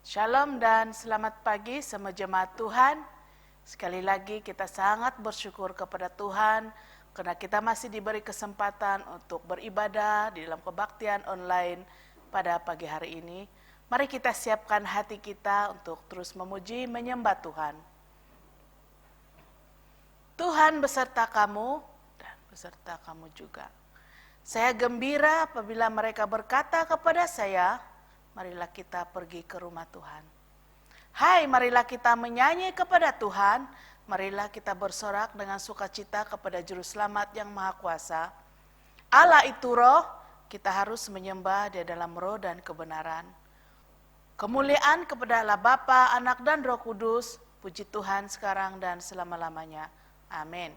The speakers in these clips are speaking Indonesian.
Shalom dan selamat pagi semua jemaat Tuhan. Sekali lagi kita sangat bersyukur kepada Tuhan karena kita masih diberi kesempatan untuk beribadah di dalam kebaktian online pada pagi hari ini. Mari kita siapkan hati kita untuk terus memuji menyembah Tuhan. Tuhan beserta kamu dan beserta kamu juga. Saya gembira apabila mereka berkata kepada saya, marilah kita pergi ke rumah Tuhan. Hai, marilah kita menyanyi kepada Tuhan. Marilah kita bersorak dengan sukacita kepada Juru Selamat yang Maha Kuasa. Allah itu roh, kita harus menyembah di dalam roh dan kebenaran. Kemuliaan kepada Allah Bapa, Anak dan Roh Kudus. Puji Tuhan sekarang dan selama-lamanya. Amin.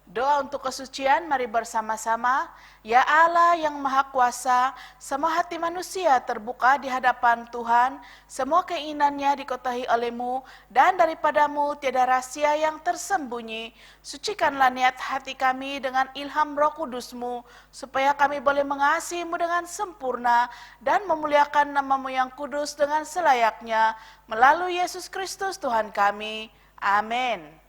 Doa untuk kesucian, mari bersama-sama. Ya Allah yang Maha Kuasa, semua hati manusia terbuka di hadapan Tuhan, semua keinginannya dikotahi oleh-Mu, dan daripadamu tiada rahasia yang tersembunyi. Sucikanlah niat hati kami dengan ilham Roh Kudus-Mu, supaya kami boleh mengasihi-Mu dengan sempurna, dan memuliakan nama-Mu yang kudus dengan selayaknya, melalui Yesus Kristus Tuhan kami. Amin.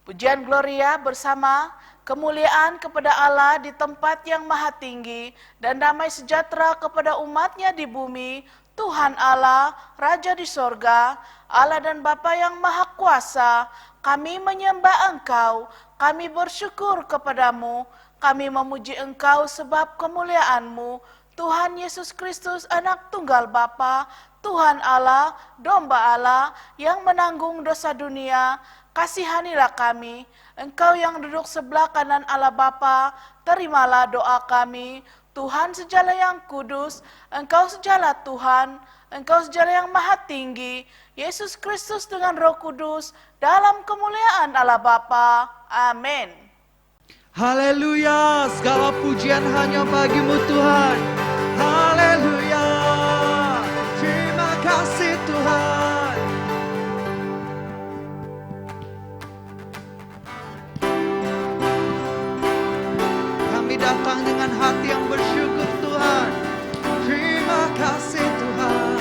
Pujian Gloria bersama kemuliaan kepada Allah di tempat yang maha tinggi dan damai sejahtera kepada umatnya di bumi. Tuhan Allah, Raja di sorga, Allah dan Bapa yang maha kuasa, kami menyembah Engkau, kami bersyukur kepadamu, kami memuji Engkau sebab kemuliaan-Mu, Tuhan Yesus Kristus, Anak Tunggal Bapa, Tuhan Allah, Domba Allah yang menanggung dosa dunia. Kasihanilah kami, Engkau yang duduk sebelah kanan Allah Bapa, terimalah doa kami. Tuhan sejala yang kudus, Engkau sejala Tuhan, Engkau sejala yang maha tinggi, Yesus Kristus dengan Roh Kudus, dalam kemuliaan Allah Bapa. Amin. Haleluya, segala pujian hanya bagi-Mu Tuhan. Haleluya, terima kasih Tuhan. Datang dengan hati yang bersyukur Tuhan. Terima kasih Tuhan.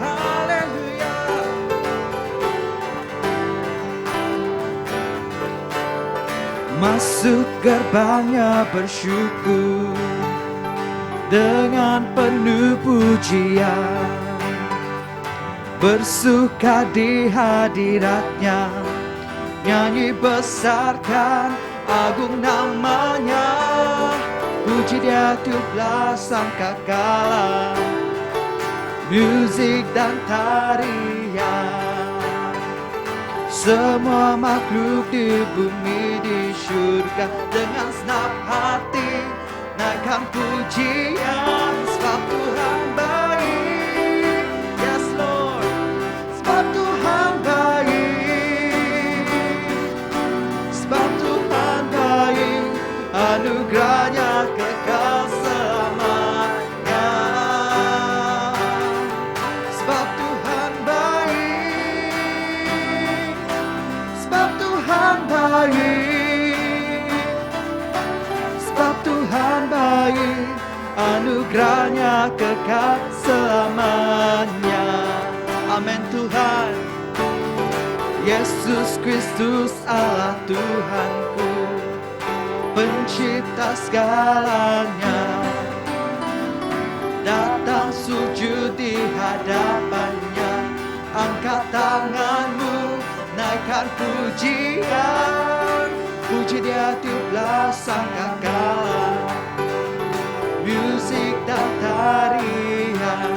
Haleluya. Masuk gerbangnya bersyukur dengan penuh pujian, bersuka di hadiratnya, nyanyi besarkan agung namanya, puji Dia tiuplah sangkakala, musik dan tarian. Semua makhluk di bumi di surga dengan senap hati naikkan pujian, sebab Tuhan baik. Yes Lord, sebab Tuhan baik, sebab Tuhan baik, anugerahnya kekal selamanya. Sebab Tuhan baik, sebab Tuhan baik, sebab Tuhan baik, anugerahnya kekal selamanya. Amin Tuhan. Yesus Kristus Allah Tuhanku, pencipta segalanya, datang sujud di hadapannya, angkat tanganmu, naikkan pujian, puji Dia tiuplah sangkakala, musik dan tarian.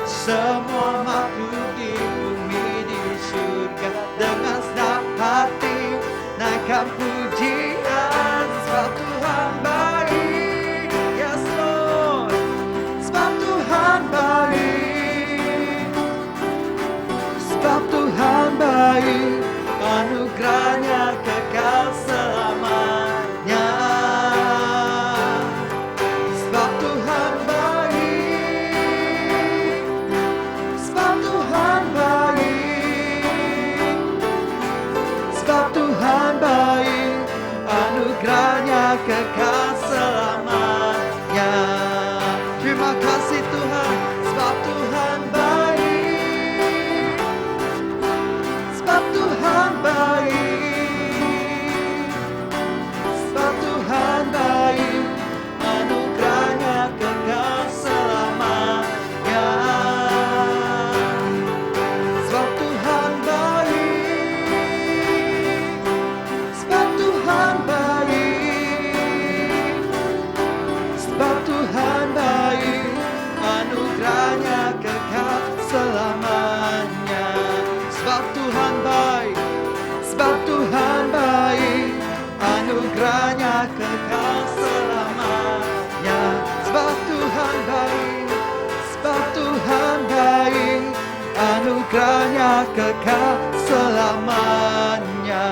Semua makhluk di bumi di surga dengan senap hati naikkan pujian, sebab Tuhan baik. Yes Lord, sebab Tuhan baik, sebab Tuhan baik, anugerahnya kekal selamanya. Sebab Tuhan baik, sebab Tuhan baik, sebab Tuhan baik, anugerahnya kekal selamanya. hingga kekal selamanya.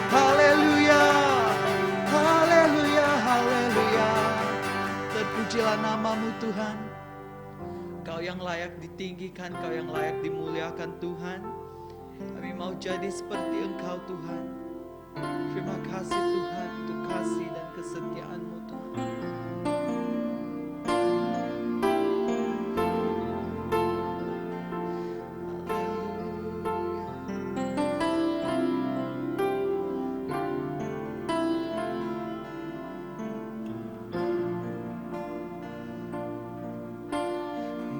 Haleluya, haleluya, haleluya. Terpujilah namamu Tuhan. Kau yang layak ditinggikan, Kau yang layak dimuliakan Tuhan. Kami mau jadi seperti Engkau Tuhan. Terima kasih Tuhan untuk kasih dan kesetiaan-Mu Tuhan.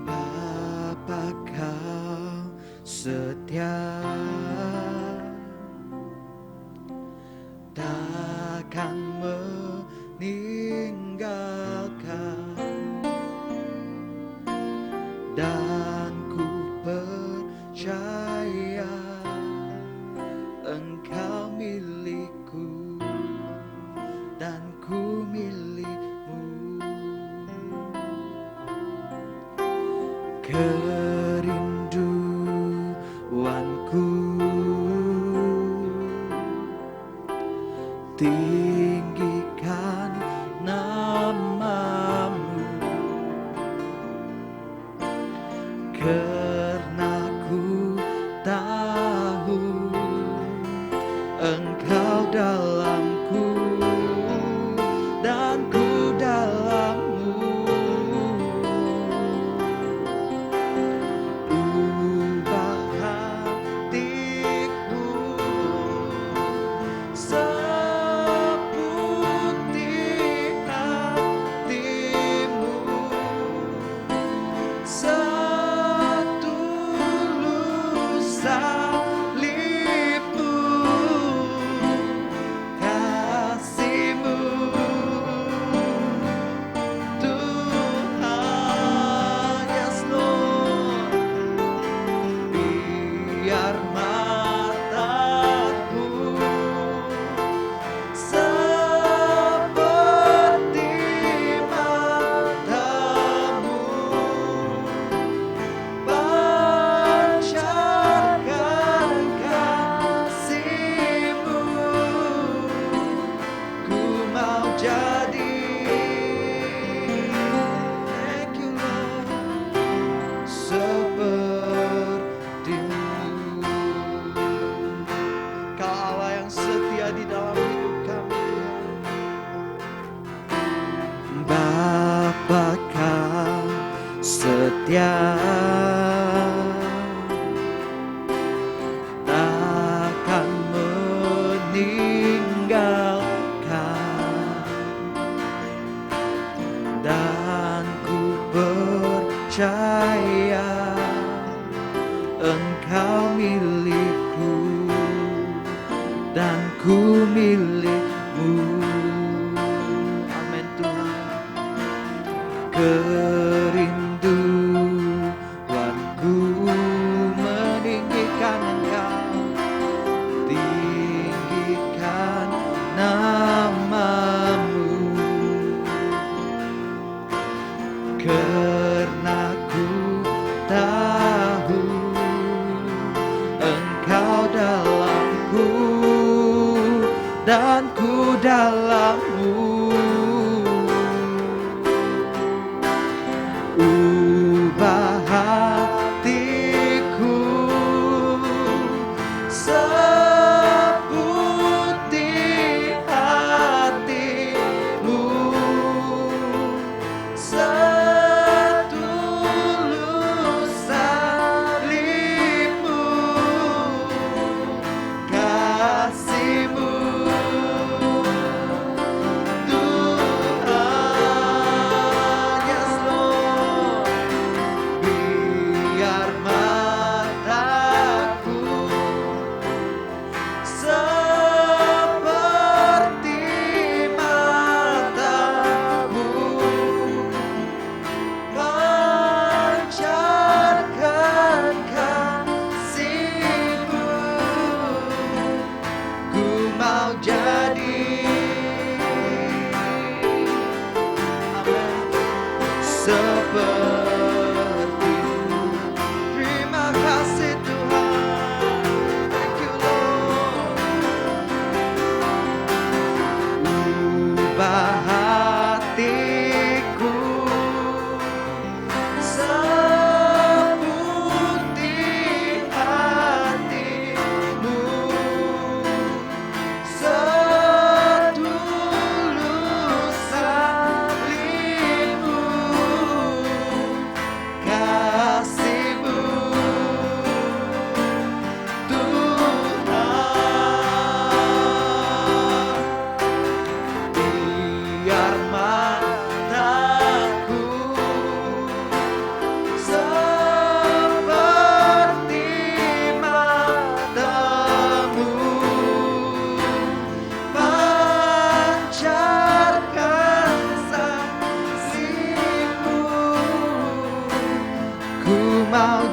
Bapa Kau setia, takkan meninggalkan, dan ku percaya Engkau milikku dan ku milikmu. Kerinduanku tinggikan namamu, karena ku tahu Engkau dalamku dan ku dalammu. Ubah hatiku seputih hatimu, setulus salibmu, kasihmu Tuhan. Yes Lord, biar mataku seperti matamu, pancarkan kasihmu, ku mau jadi. Thank you Lord, sepertimu. Kau Allah yang setia di dalam hidup kami Tuhan. Bapa Kau setia, takkan meninggalkan, dan ku percaya Engkau milikku dan ku milikmu. Amin Tuhan. Kerinduanku meninggikan Engkau, tinggikan namamu, karena ku tahu Engkau dalamku dan ku dalammu. Ubah hatiku seputih hatimu, setulus salibmu, kasihmu Tuhan. Yes Lord, biar mataku seperti matamu, pancarkan kasihmu, ku mau jadi. Amin. Sepertimu. Terima kasih Tuhan.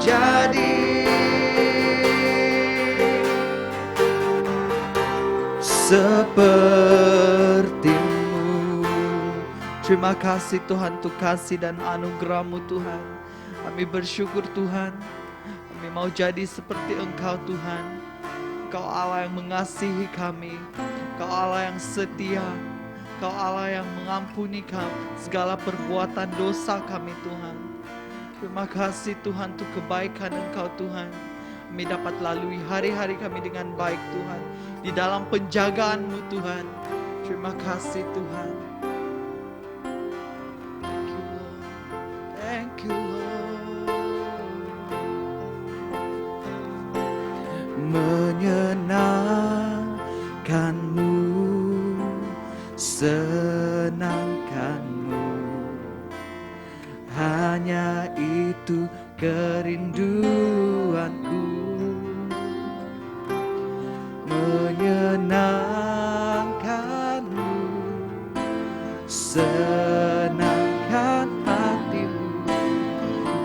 jadi seperti-Mu. Terima kasih Tuhan untuk kasih dan anugerah-Mu Tuhan. Kami bersyukur Tuhan. Kami mau jadi seperti Engkau Tuhan. Engkau Allah yang mengasihi kami. Engkau Allah yang setia. Engkau Allah yang mengampuni kami segala perbuatan dosa kami Tuhan. Terima kasih Tuhan untuk kebaikan Engkau Tuhan. Kami dapat lalui hari-hari kami dengan baik Tuhan. Di dalam penjagaan-Mu Tuhan. Terima kasih Tuhan. Thank you Lord. Menyenangkan-Mu, senangkan-Mu, hanya itu kerinduanku. Menyenangkan-Mu, senangkan hatimu,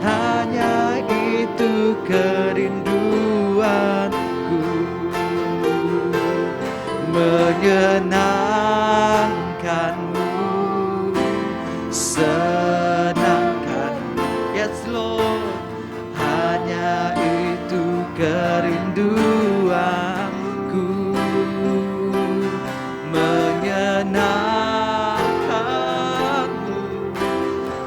hanya itu kerinduanku. Menyenangkan-Mu, senangkan-Mu, yes Lord, hanya itu kerinduanku. Menyenangkan-Mu,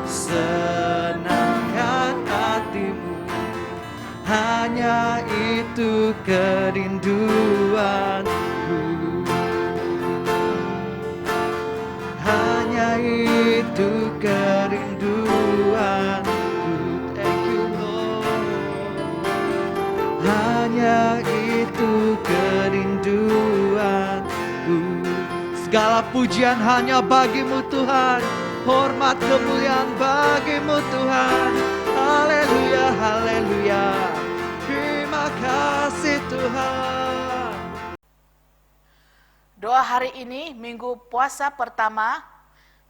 senangkan hatimu, hanya itu kerinduanku. Hanya itu kerinduanku. Thank you Lord. Hanya itu kerinduanku. Segala pujian hanya bagi-Mu Tuhan. Hormat kemuliaan bagi-Mu Tuhan. Haleluya, haleluya. Terima kasih Tuhan. Doa hari ini, Minggu Puasa pertama,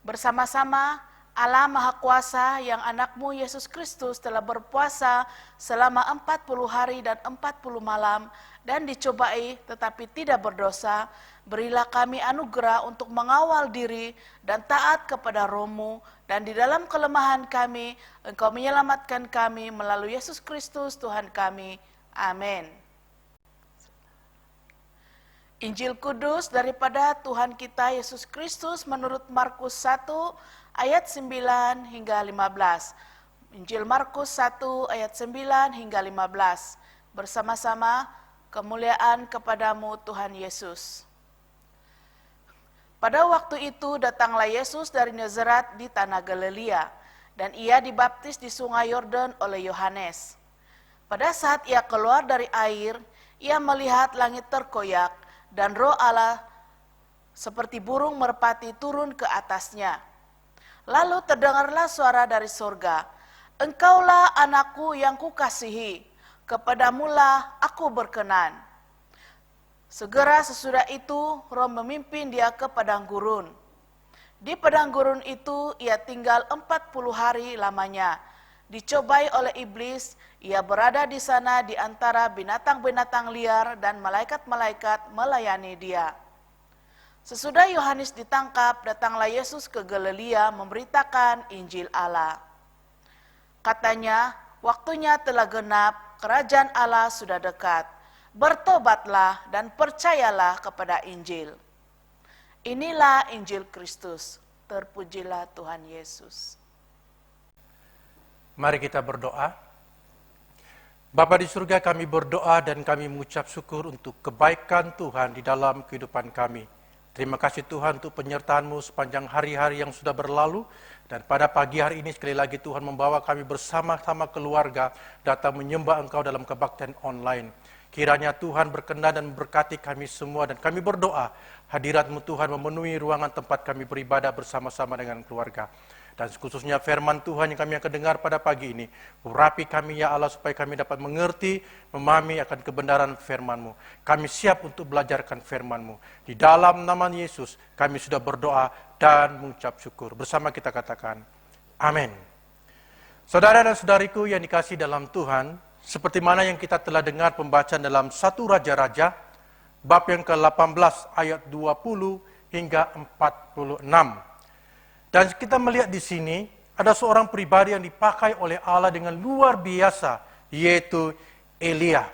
bersama-sama Allah Maha Kuasa yang anak-Mu Yesus Kristus telah berpuasa selama 40 hari dan 40 malam dan dicobai tetapi tidak berdosa. Berilah kami anugerah untuk mengawal diri dan taat kepada Roh-Mu, dan di dalam kelemahan kami, Engkau menyelamatkan kami melalui Yesus Kristus Tuhan kami. Amin. Injil Kudus daripada Tuhan kita Yesus Kristus menurut Markus 1 ayat 9 hingga 15. Injil Markus 1 ayat 9 hingga 15. Bersama-sama kemuliaan kepadamu Tuhan Yesus. Pada waktu itu datanglah Yesus dari Nazaret di tanah Galilea, dan ia dibaptis di sungai Yordan oleh Yohanes. Pada saat ia keluar dari air, ia melihat langit terkoyak, dan Roh Allah seperti burung merpati turun ke atasnya. Lalu terdengarlah suara dari sorga, "Engkaulah anakku yang kukasihi, kepadamulah aku berkenan." Segera sesudah itu Roh memimpin dia ke padang gurun. Di padang gurun itu ia tinggal 40 hari lamanya. Dicobai oleh iblis, ia berada di sana di antara binatang-binatang liar dan malaikat-malaikat melayani dia. Sesudah Yohanes ditangkap, datanglah Yesus ke Galilea memberitakan Injil Allah. Katanya, waktunya telah genap, kerajaan Allah sudah dekat. Bertobatlah dan percayalah kepada Injil. Inilah Injil Kristus. Terpujilah Tuhan Yesus. Mari kita berdoa. Bapa di surga, kami berdoa dan kami mengucap syukur untuk kebaikan Tuhan di dalam kehidupan kami. Terima kasih Tuhan untuk penyertaan-Mu sepanjang hari-hari yang sudah berlalu. Dan pada pagi hari ini sekali lagi Tuhan membawa kami bersama-sama keluarga datang menyembah Engkau dalam kebaktian online. Kiranya Tuhan berkenan dan memberkati kami semua, dan kami berdoa hadirat-Mu Tuhan memenuhi ruangan tempat kami beribadah bersama-sama dengan keluarga. Dan khususnya firman Tuhan yang kami akan dengar pada pagi ini. Urapi kami ya Allah supaya kami dapat mengerti, memahami akan kebenaran firman-Mu. Kami siap untuk belajarkan firman-Mu. Di dalam nama Yesus kami sudah berdoa dan mengucap syukur. Bersama kita katakan, amin. Saudara dan saudariku yang dikasihi dalam Tuhan, Seperti mana yang kita telah dengar pembacaan dalam 1 Raja-Raja, bab yang ke-18 ayat 20 hingga 46. Dan kita melihat di sini, ada seorang pribadi yang dipakai oleh Allah dengan luar biasa, yaitu Elia.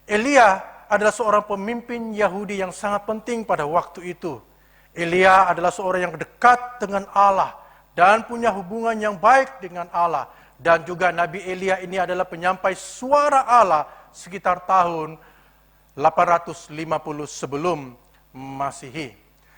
Elia adalah seorang pemimpin Yahudi yang sangat penting pada waktu itu. Elia adalah seorang yang dekat dengan Allah dan punya hubungan yang baik dengan Allah. Dan juga Nabi Elia ini adalah penyampai suara Allah sekitar tahun 850 sebelum Masehi.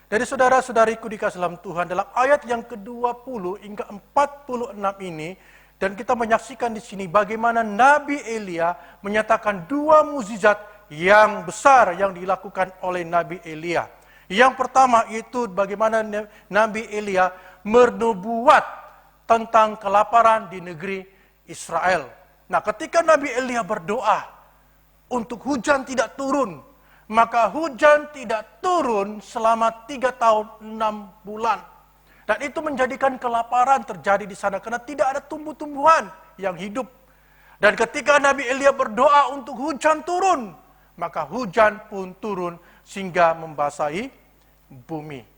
Jadi saudara-saudariku dikasih dalam Tuhan, dalam ayat yang ke-20 hingga 46 ini, dan kita menyaksikan di sini bagaimana Nabi Elia menyatakan dua mukjizat yang besar yang dilakukan oleh Nabi Elia. Yang pertama itu bagaimana Nabi Elia bernubuat tentang kelaparan di negeri Israel. Nah, ketika Nabi Elia berdoa untuk hujan tidak turun, maka hujan tidak turun selama 3 tahun 6 bulan. Dan itu menjadikan kelaparan terjadi di sana karena tidak ada tumbuh-tumbuhan yang hidup. Dan ketika Nabi Elia berdoa untuk hujan turun, maka hujan pun turun sehingga membasahi bumi.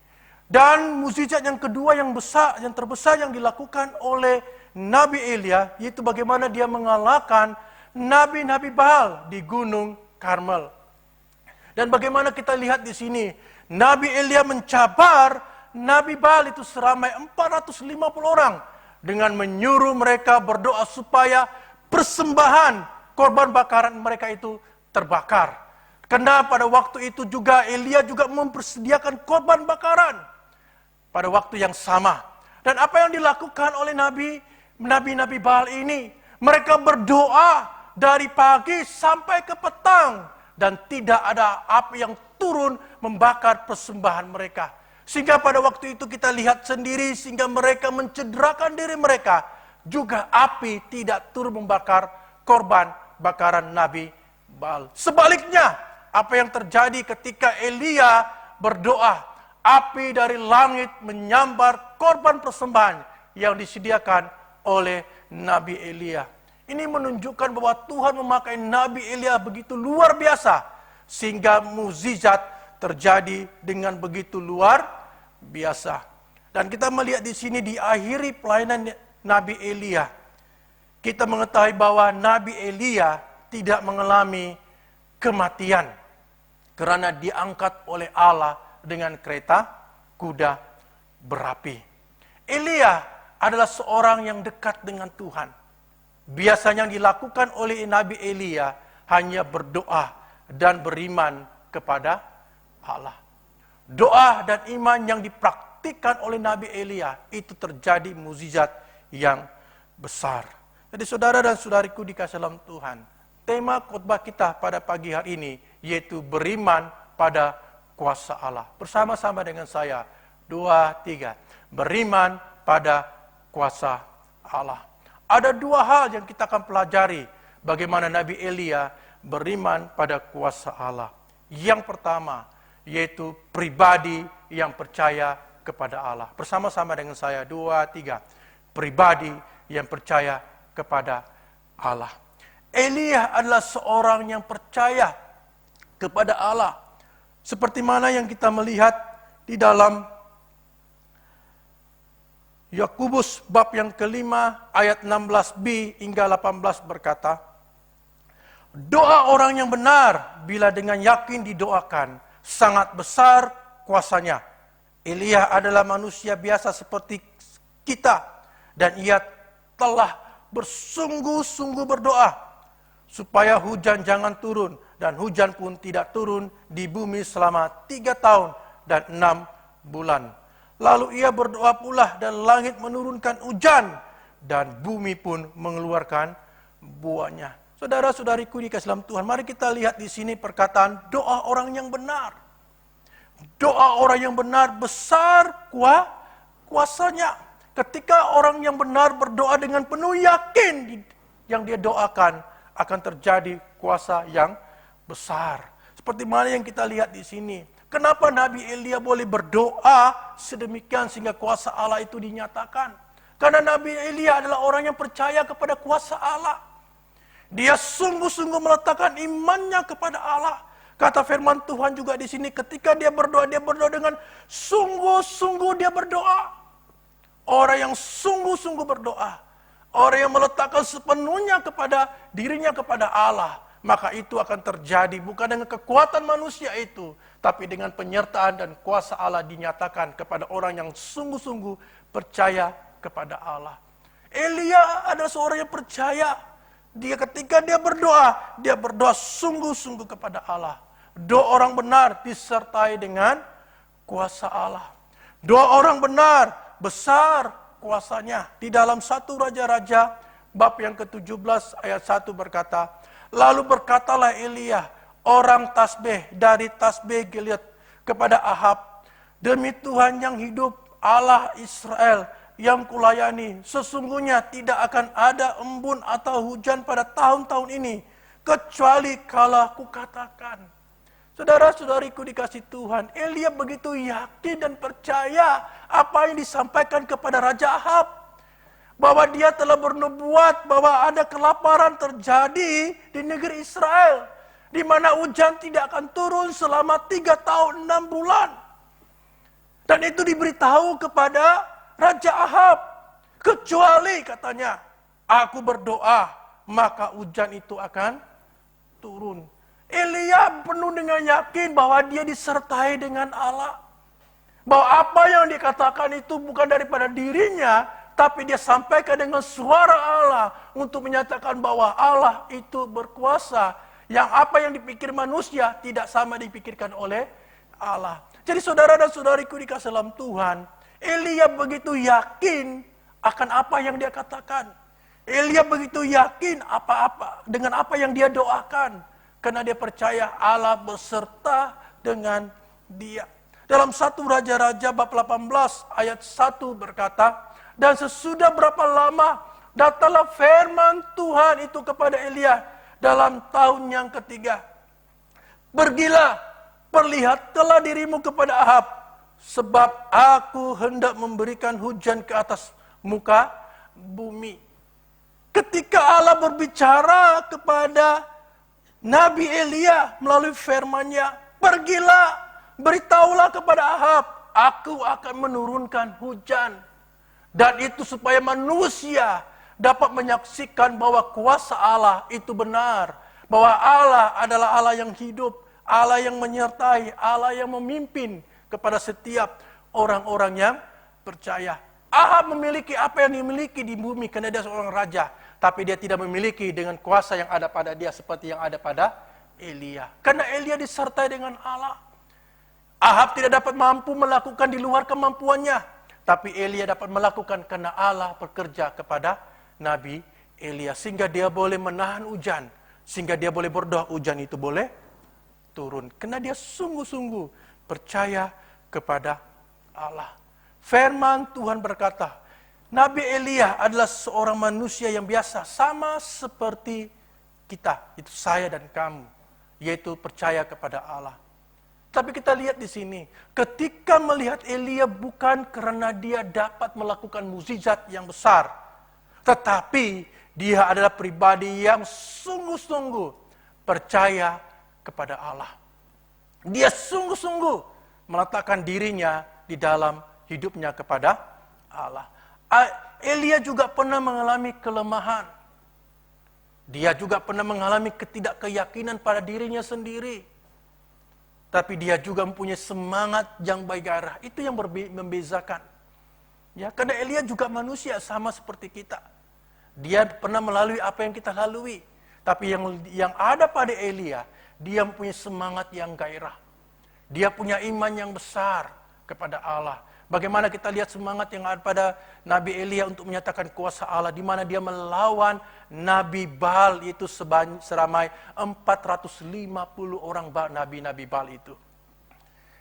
Dan mukjizat yang kedua yang besar, yang terbesar yang dilakukan oleh Nabi Elia, yaitu bagaimana dia mengalahkan nabi-nabi Baal di Gunung Karmel. Dan bagaimana kita lihat di sini, Nabi Elia mencabar Nabi Baal itu seramai 450 orang dengan menyuruh mereka berdoa supaya persembahan korban bakaran mereka itu terbakar. Karena pada waktu itu juga Elia juga mempersediakan korban bakaran pada waktu yang sama. Dan apa yang dilakukan oleh nabi-nabi Baal ini, mereka berdoa dari pagi sampai ke petang. Dan tidak ada api yang turun membakar persembahan mereka. Sehingga pada waktu itu kita lihat sendiri, sehingga mereka mencederakan diri mereka. Juga api tidak turun membakar korban bakaran Nabi Baal. Sebaliknya, apa yang terjadi ketika Elia berdoa, api dari langit menyambar korban persembahan yang disediakan oleh Nabi Elia. Ini menunjukkan bahwa Tuhan memakai Nabi Elia begitu luar biasa, sehingga mukjizat terjadi dengan begitu luar biasa. Dan kita melihat di sini di akhiri pelayanan Nabi Elia, kita mengetahui bahwa Nabi Elia tidak mengalami kematian karena diangkat oleh Allah dengan kereta kuda berapi. Elia adalah seorang yang dekat dengan Tuhan. Biasanya yang dilakukan oleh Nabi Elia hanya berdoa dan beriman kepada Allah. Doa dan iman yang dipraktikkan oleh Nabi Elia itu terjadi mukjizat yang besar. Jadi saudara dan saudariku dikasih dalam Tuhan, tema khotbah kita pada pagi hari ini yaitu beriman pada kuasa Allah. Bersama-sama dengan saya, 2, 3. Beriman pada kuasa Allah. Ada dua hal yang kita akan pelajari bagaimana Nabi Elia beriman pada kuasa Allah. Yang pertama, yaitu pribadi yang percaya kepada Allah. Bersama-sama dengan saya, 2, 3. Pribadi yang percaya kepada Allah. Elia adalah seorang yang percaya kepada Allah. Seperti mana yang kita melihat di dalam Yakobus bab yang kelima ayat 16b hingga 18 berkata, doa orang yang benar bila dengan yakin didoakan sangat besar kuasanya. Elia adalah manusia biasa seperti kita dan ia telah bersungguh-sungguh berdoa supaya hujan jangan turun dan hujan pun tidak turun di bumi selama 3 tahun dan 6 bulan. Lalu ia berdoa pula dan langit menurunkan hujan dan bumi pun mengeluarkan buahnya. Saudara-saudariku dikasih dalam Tuhan, mari kita lihat di sini perkataan doa orang yang benar. Doa orang yang benar besar kuasanya. Ketika orang yang benar berdoa dengan penuh yakin yang dia doakan akan terjadi kuasa yang besar. Seperti mana yang kita lihat di sini. Kenapa Nabi Elia boleh berdoa sedemikian sehingga kuasa Allah itu dinyatakan? Karena Nabi Elia adalah orang yang percaya kepada kuasa Allah. Dia sungguh-sungguh meletakkan imannya kepada Allah. Kata firman Tuhan juga di sini, ketika dia berdoa dengan sungguh-sungguh dia berdoa. Orang yang sungguh-sungguh berdoa, orang yang meletakkan sepenuhnya kepada dirinya kepada Allah, maka itu akan terjadi bukan dengan kekuatan manusia itu, tapi dengan penyertaan dan kuasa Allah dinyatakan kepada orang yang sungguh-sungguh percaya kepada Allah. Elia adalah seorang yang percaya. Ketika dia berdoa sungguh-sungguh kepada Allah. Doa orang benar disertai dengan kuasa Allah. Doa orang benar besar kuasanya. Di dalam 1 Raja-Raja bab yang ke-17 ayat 1 berkata, lalu berkatalah Elia, orang Tasbeh dari Tasbeh Gilead kepada Ahab, demi Tuhan yang hidup, Allah Israel yang kulayani, sesungguhnya tidak akan ada embun atau hujan pada tahun-tahun ini, kecuali kalau kukatakan. Saudara-saudariku dikasih Tuhan, Elia begitu yakin dan percaya apa yang disampaikan kepada Raja Ahab. Bahwa dia telah bernubuat bahwa ada kelaparan terjadi di negeri Israel. Di mana hujan tidak akan turun selama 3 tahun 6 bulan. Dan itu diberitahu kepada Raja Ahab, kecuali katanya, aku berdoa, maka hujan itu akan turun. Elia penuh dengan yakin bahwa dia disertai dengan Allah. Bahwa apa yang dikatakan itu bukan daripada dirinya, tapi dia sampaikan dengan suara Allah untuk menyatakan bahwa Allah itu berkuasa. Yang apa yang dipikir manusia tidak sama dipikirkan oleh Allah. Jadi saudara dan saudariku dikasih dalam Tuhan, Elia begitu yakin akan apa yang dia katakan. Elia begitu yakin dengan apa yang dia doakan. Karena dia percaya Allah beserta dengan dia. Dalam 1 Raja-Raja bab 18 ayat 1 berkata, dan sesudah berapa lama datanglah firman Tuhan itu kepada Elia dalam tahun yang ketiga. Pergilah, perlihatkanlah dirimu kepada Ahab, sebab aku hendak memberikan hujan ke atas muka bumi. Ketika Allah berbicara kepada Nabi Elia melalui firman-Nya, pergilah, beritahulah kepada Ahab, aku akan menurunkan hujan. Dan itu supaya manusia dapat menyaksikan bahwa kuasa Allah itu benar. Bahwa Allah adalah Allah yang hidup, Allah yang menyertai, Allah yang memimpin kepada setiap orang-orang yang percaya. Ahab memiliki apa yang dimiliki di bumi karena dia seorang raja. Tapi dia tidak memiliki dengan kuasa yang ada pada dia seperti yang ada pada Elia. Karena Elia disertai dengan Allah. Ahab tidak dapat mampu melakukan di luar kemampuannya. Tapi Elia dapat melakukan karena Allah bekerja kepada Nabi Elia. Sehingga dia boleh menahan hujan. Sehingga dia boleh berdoa hujan itu boleh turun. Karena dia sungguh-sungguh percaya kepada Allah. Firman Tuhan berkata, Nabi Elia adalah seorang manusia yang biasa, sama seperti kita, itu saya dan kamu, yaitu percaya kepada Allah. Tapi kita lihat di sini, ketika melihat Elia bukan karena dia dapat melakukan mukjizat yang besar, tetapi dia adalah pribadi yang sungguh-sungguh percaya kepada Allah. Dia sungguh-sungguh meletakkan dirinya di dalam hidupnya kepada Allah. Elia juga pernah mengalami kelemahan. Dia juga pernah mengalami ketidakkeyakinan pada dirinya sendiri. Tapi dia juga mempunyai semangat yang bergairah. Itu yang membezakan. Ya, karena Elia juga manusia sama seperti kita. Dia pernah melalui apa yang kita lalui. Tapi yang ada pada Elia, dia mempunyai semangat yang gairah. Dia punya iman yang besar kepada Allah. Bagaimana kita lihat semangat yang ada pada Nabi Elia untuk menyatakan kuasa Allah, di mana dia melawan Nabi Baal itu seramai 450 orang nabi-nabi Baal itu.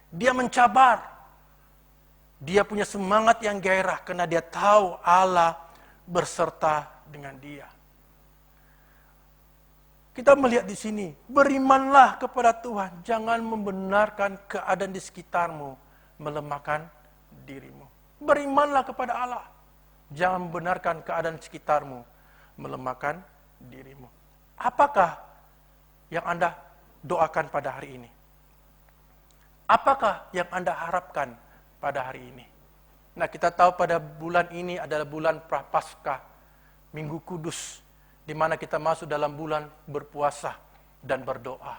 Dia mencabar. Dia punya semangat yang gairah karena dia tahu Allah berserta dengan dia. Kita melihat di sini, berimanlah kepada Tuhan, jangan membenarkan keadaan di sekitarmu melemahkan dirimu. Berimanlah kepada Allah. Jangan membenarkan keadaan sekitarmu melemahkan dirimu. Apakah yang Anda doakan pada hari ini? Apakah yang Anda harapkan pada hari ini? Nah, kita tahu pada bulan ini adalah bulan Prapaskah, Minggu Kudus, di mana kita masuk dalam bulan berpuasa dan berdoa.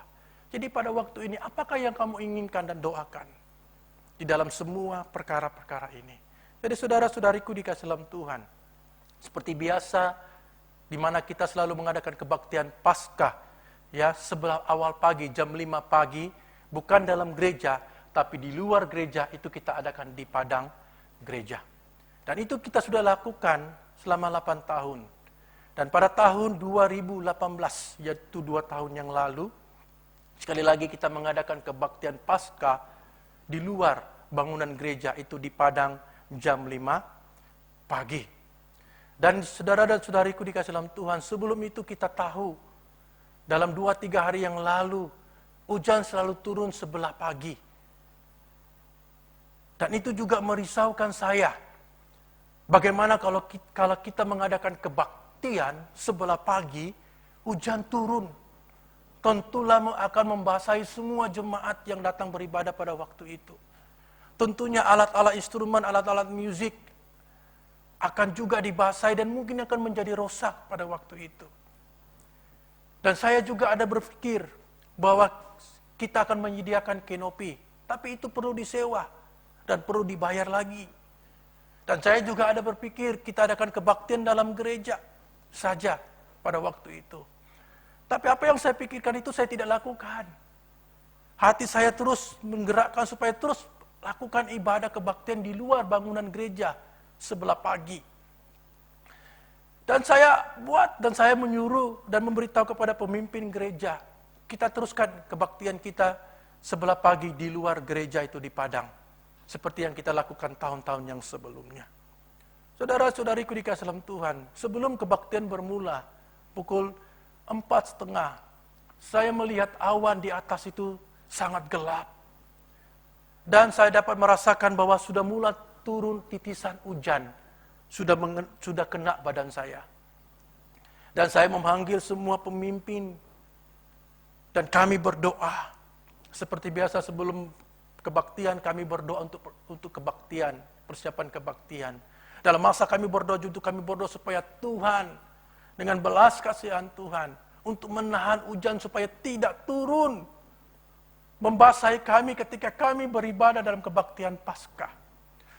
Jadi pada waktu ini, apakah yang kamu inginkan dan doakan di dalam semua perkara-perkara ini? Jadi saudara-saudariku dikasih dalam Tuhan, seperti biasa, di mana kita selalu mengadakan kebaktian Paskah, ya, sebelah awal pagi, jam 5 pagi, bukan dalam gereja, tapi di luar gereja itu kita adakan di padang gereja. Dan itu kita sudah lakukan selama 8 tahun. Dan pada tahun 2018, yaitu 2 tahun yang lalu, sekali lagi kita mengadakan kebaktian Paskah di luar bangunan gereja itu di padang jam 5 pagi. Dan saudara dan saudariku dikasih dalam Tuhan, sebelum itu kita tahu, dalam 2-3 hari yang lalu, hujan selalu turun sebelah pagi. Dan itu juga merisaukan saya. Bagaimana kalau kita mengadakan kebaktian sebelah pagi, hujan turun. Tentulah akan membasahi semua jemaat yang datang beribadah pada waktu itu. Tentunya alat-alat instrumen, alat-alat musik akan juga dibasahi dan mungkin akan menjadi rosak pada waktu itu. Dan saya juga ada berpikir bahwa kita akan menyediakan kanopi, tapi itu perlu disewa dan perlu dibayar lagi. Dan saya juga ada berpikir kita adakan kebaktian dalam gereja saja pada waktu itu. Tapi apa yang saya pikirkan itu saya tidak lakukan. Hati saya terus menggerakkan supaya terus lakukan ibadah kebaktian di luar bangunan gereja sebelah pagi. Dan saya buat dan saya menyuruh dan memberitahu kepada pemimpin gereja, kita teruskan kebaktian kita sebelah pagi di luar gereja itu di padang. Seperti yang kita lakukan tahun-tahun yang sebelumnya. Saudara-saudariku dikasih dalam Tuhan, sebelum kebaktian bermula, pukul 4:30, saya melihat awan di atas itu sangat gelap. Dan saya dapat merasakan bahwa sudah mulai turun titisan hujan, sudah kena badan saya. Dan saya memanggil semua pemimpin, dan kami berdoa. Seperti biasa sebelum kebaktian, kami berdoa untuk kebaktian, persiapan kebaktian. Dalam masa kami berdoa, supaya Tuhan, dengan belas kasihan Tuhan, untuk menahan hujan supaya tidak turun, membasahi kami ketika kami beribadah dalam kebaktian Paskah.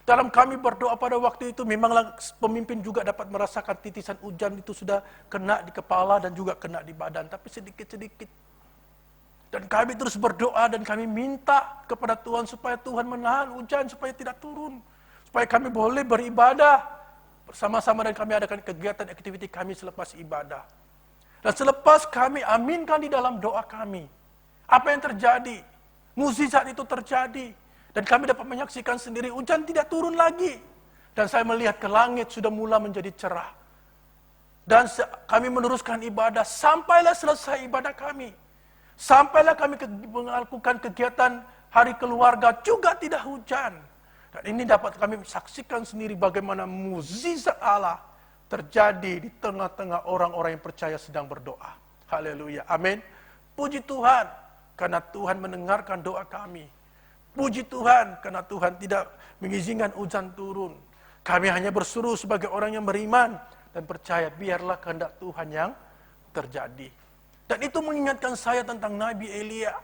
Dalam kami berdoa pada waktu itu, memanglah pemimpin juga dapat merasakan titisan hujan itu sudah kena di kepala dan juga kena di badan, tapi sedikit-sedikit. Dan kami terus berdoa dan kami minta kepada Tuhan supaya Tuhan menahan hujan supaya tidak turun. Supaya kami boleh beribadah bersama-sama dan kami adakan kegiatan aktiviti kami selepas ibadah. Dan selepas kami aminkan di dalam doa kami, apa yang terjadi? Mukjizat itu terjadi. Dan kami dapat menyaksikan sendiri, hujan tidak turun lagi. Dan saya melihat ke langit sudah mulai menjadi cerah. Dan kami meneruskan ibadah, sampailah selesai ibadah kami. Sampailah kami melakukan kegiatan hari keluarga, juga tidak hujan. Dan ini dapat kami saksikan sendiri bagaimana mukjizat Allah terjadi di tengah-tengah orang-orang yang percaya sedang berdoa. Haleluya, amin. Puji Tuhan, karena Tuhan mendengarkan doa kami. Puji Tuhan, karena Tuhan tidak mengizinkan hujan turun. Kami hanya berseru sebagai orang yang beriman dan percaya, biarlah kehendak Tuhan yang terjadi. Dan itu mengingatkan saya tentang Nabi Elia.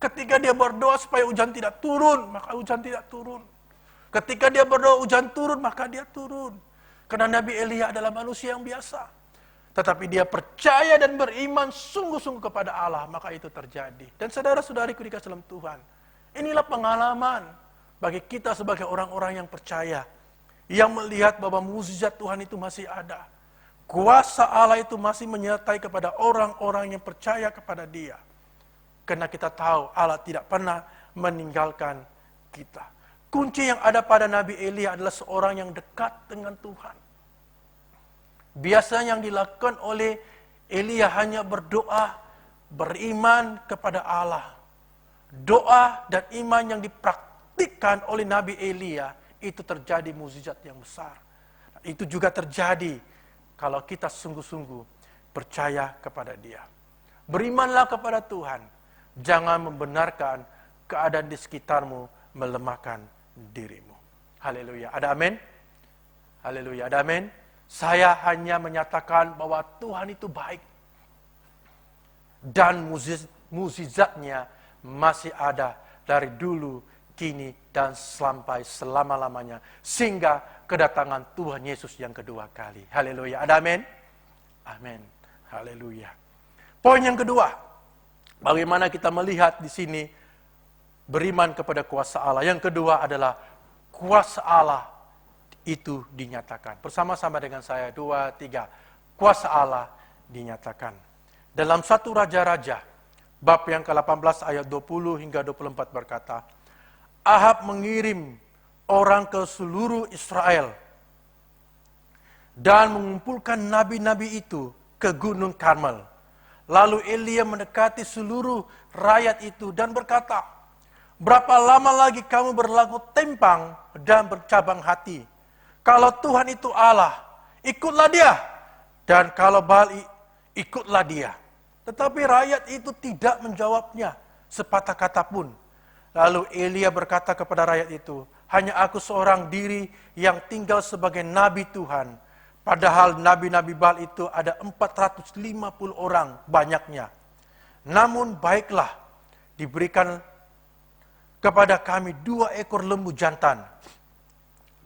Ketika dia berdoa supaya hujan tidak turun, maka hujan tidak turun. Ketika dia berdoa hujan turun, maka dia turun. Karena Nabi Elia adalah manusia yang biasa. Tetapi dia percaya dan beriman sungguh-sungguh kepada Allah, maka itu terjadi. Dan saudara-saudariku dikasih dalam Tuhan, inilah pengalaman bagi kita sebagai orang-orang yang percaya, yang melihat bahwa mukjizat Tuhan itu masih ada. Kuasa Allah itu masih menyertai kepada orang-orang yang percaya kepada Dia. Karena kita tahu Allah tidak pernah meninggalkan kita. Kunci yang ada pada Nabi Elia adalah seorang yang dekat dengan Tuhan. Biasanya yang dilakukan oleh Elia hanya berdoa, beriman kepada Allah. Doa dan iman yang dipraktikkan oleh Nabi Elia, itu terjadi mukjizat yang besar. Itu juga terjadi kalau kita sungguh-sungguh percaya kepada Dia. Berimanlah kepada Tuhan. Jangan membenarkan keadaan di sekitarmu melemahkan dirimu. Haleluya. Ada amin? Haleluya. Ada amin? Saya hanya menyatakan bahwa Tuhan itu baik. Dan mukjizatnya masih ada dari dulu, kini, dan sampai selama-lamanya. Sehingga kedatangan Tuhan Yesus yang kedua kali. Haleluya. Ada amin? Amin. Haleluya. Poin yang kedua. Bagaimana kita melihat di sini beriman kepada kuasa Allah. Yang kedua adalah kuasa Allah itu dinyatakan. Bersama-sama dengan saya, 2, 3. Kuasa Allah dinyatakan. Dalam 1 Raja-Raja, bab yang ke-18 ayat 20 hingga 24 berkata, Ahab mengirim orang ke seluruh Israel dan mengumpulkan nabi-nabi itu ke Gunung Karmel. Lalu Elia mendekati seluruh rakyat itu dan berkata, berapa lama lagi kamu berlaku tempang dan bercabang hati? Kalau Tuhan itu Allah, ikutlah Dia. Dan kalau Baal, ikutlah Dia. Tetapi rakyat itu tidak menjawabnya sepatah kata pun. Lalu Elia berkata kepada rakyat itu, hanya aku seorang diri yang tinggal sebagai nabi Tuhan. Padahal nabi-nabi Baal itu ada 450 orang banyaknya. Namun baiklah, diberikan kepada kami 2 ekor lembu jantan.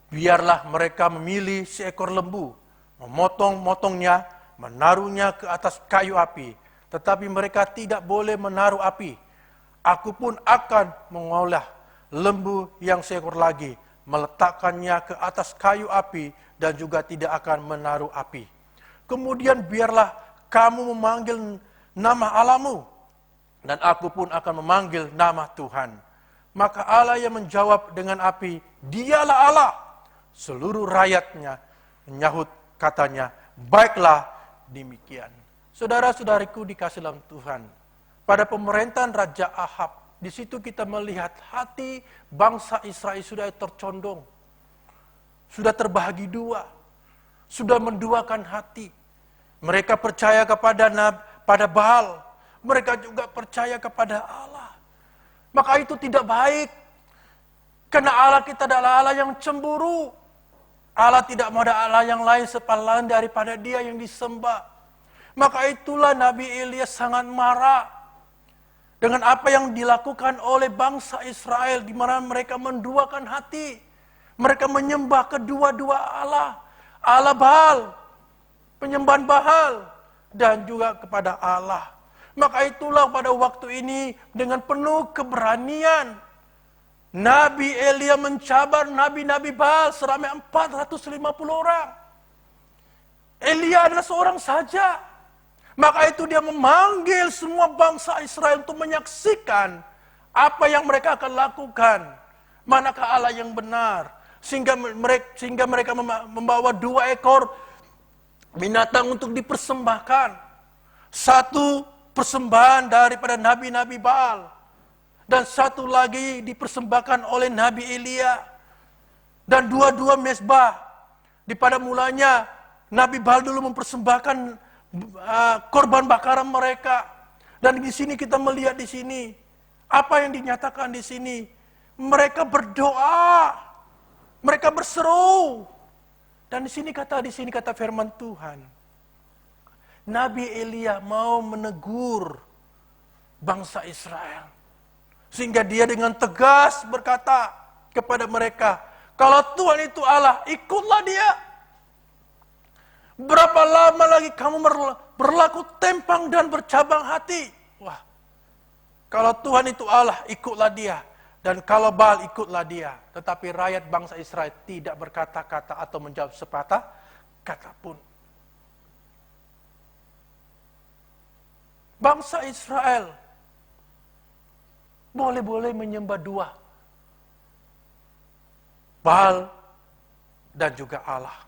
Biarlah mereka memilih seekor lembu, memotong-motongnya, menaruhnya ke atas kayu api. Tetapi mereka tidak boleh menaruh api. Aku pun akan mengolah lembu yang seekor lagi, meletakkannya ke atas kayu api, dan juga tidak akan menaruh api. Kemudian biarlah kamu memanggil nama Allahmu, dan aku pun akan memanggil nama Tuhan. Maka Allah yang menjawab dengan api, Dialah Allah. Seluruh rakyatnya menyahut katanya, baiklah demikian. Saudara-saudariku dikasih dalam Tuhan, pada pemerintahan Raja Ahab, di situ kita melihat hati bangsa Israel sudah tercondong, sudah terbagi dua, sudah menduakan hati. Mereka percaya pada Baal, mereka juga percaya kepada Allah. Maka itu tidak baik, karena Allah kita adalah Allah yang cemburu. Allah tidak mau ada Allah yang lain selain daripada Dia yang disembah. Maka itulah Nabi Ilyas sangat marah dengan apa yang dilakukan oleh bangsa Israel, di mana mereka menduakan hati. Mereka menyembah kedua-dua Allah. Allah Baal, penyembahan Baal, dan juga kepada Allah. Maka itulah pada waktu ini dengan penuh keberanian, Nabi Elia mencabar nabi-nabi Baal seramai 450 orang. Elia adalah seorang saja. Maka itu dia memanggil semua bangsa Israel untuk menyaksikan apa yang mereka akan lakukan. Manakah Allah yang benar. Sehingga mereka membawa 2 ekor binatang untuk dipersembahkan. 1 persembahan daripada nabi-nabi Baal. Dan 1 lagi dipersembahkan oleh Nabi Elia. Dan 2 mezbah. Di pada mulanya Nabi Baal dulu mempersembahkan korban bakaran mereka. Dan di sini kita melihat di sini apa yang dinyatakan di sini. Mereka berdoa, mereka berseru. Dan di sini kata firman Tuhan. Nabi Elia mau menegur bangsa Israel. Sehingga dia dengan tegas berkata kepada mereka, kalau Tuhan itu Allah, ikutlah Dia. Berapa lama lagi kamu berlaku tempang dan bercabang hati? Wah, kalau Tuhan itu Allah, ikutlah Dia. Dan kalau Baal, ikutlah Dia. Tetapi rakyat bangsa Israel tidak berkata-kata atau menjawab sepatah kata pun. Bangsa Israel boleh-boleh menyembah 2. Baal dan juga Allah.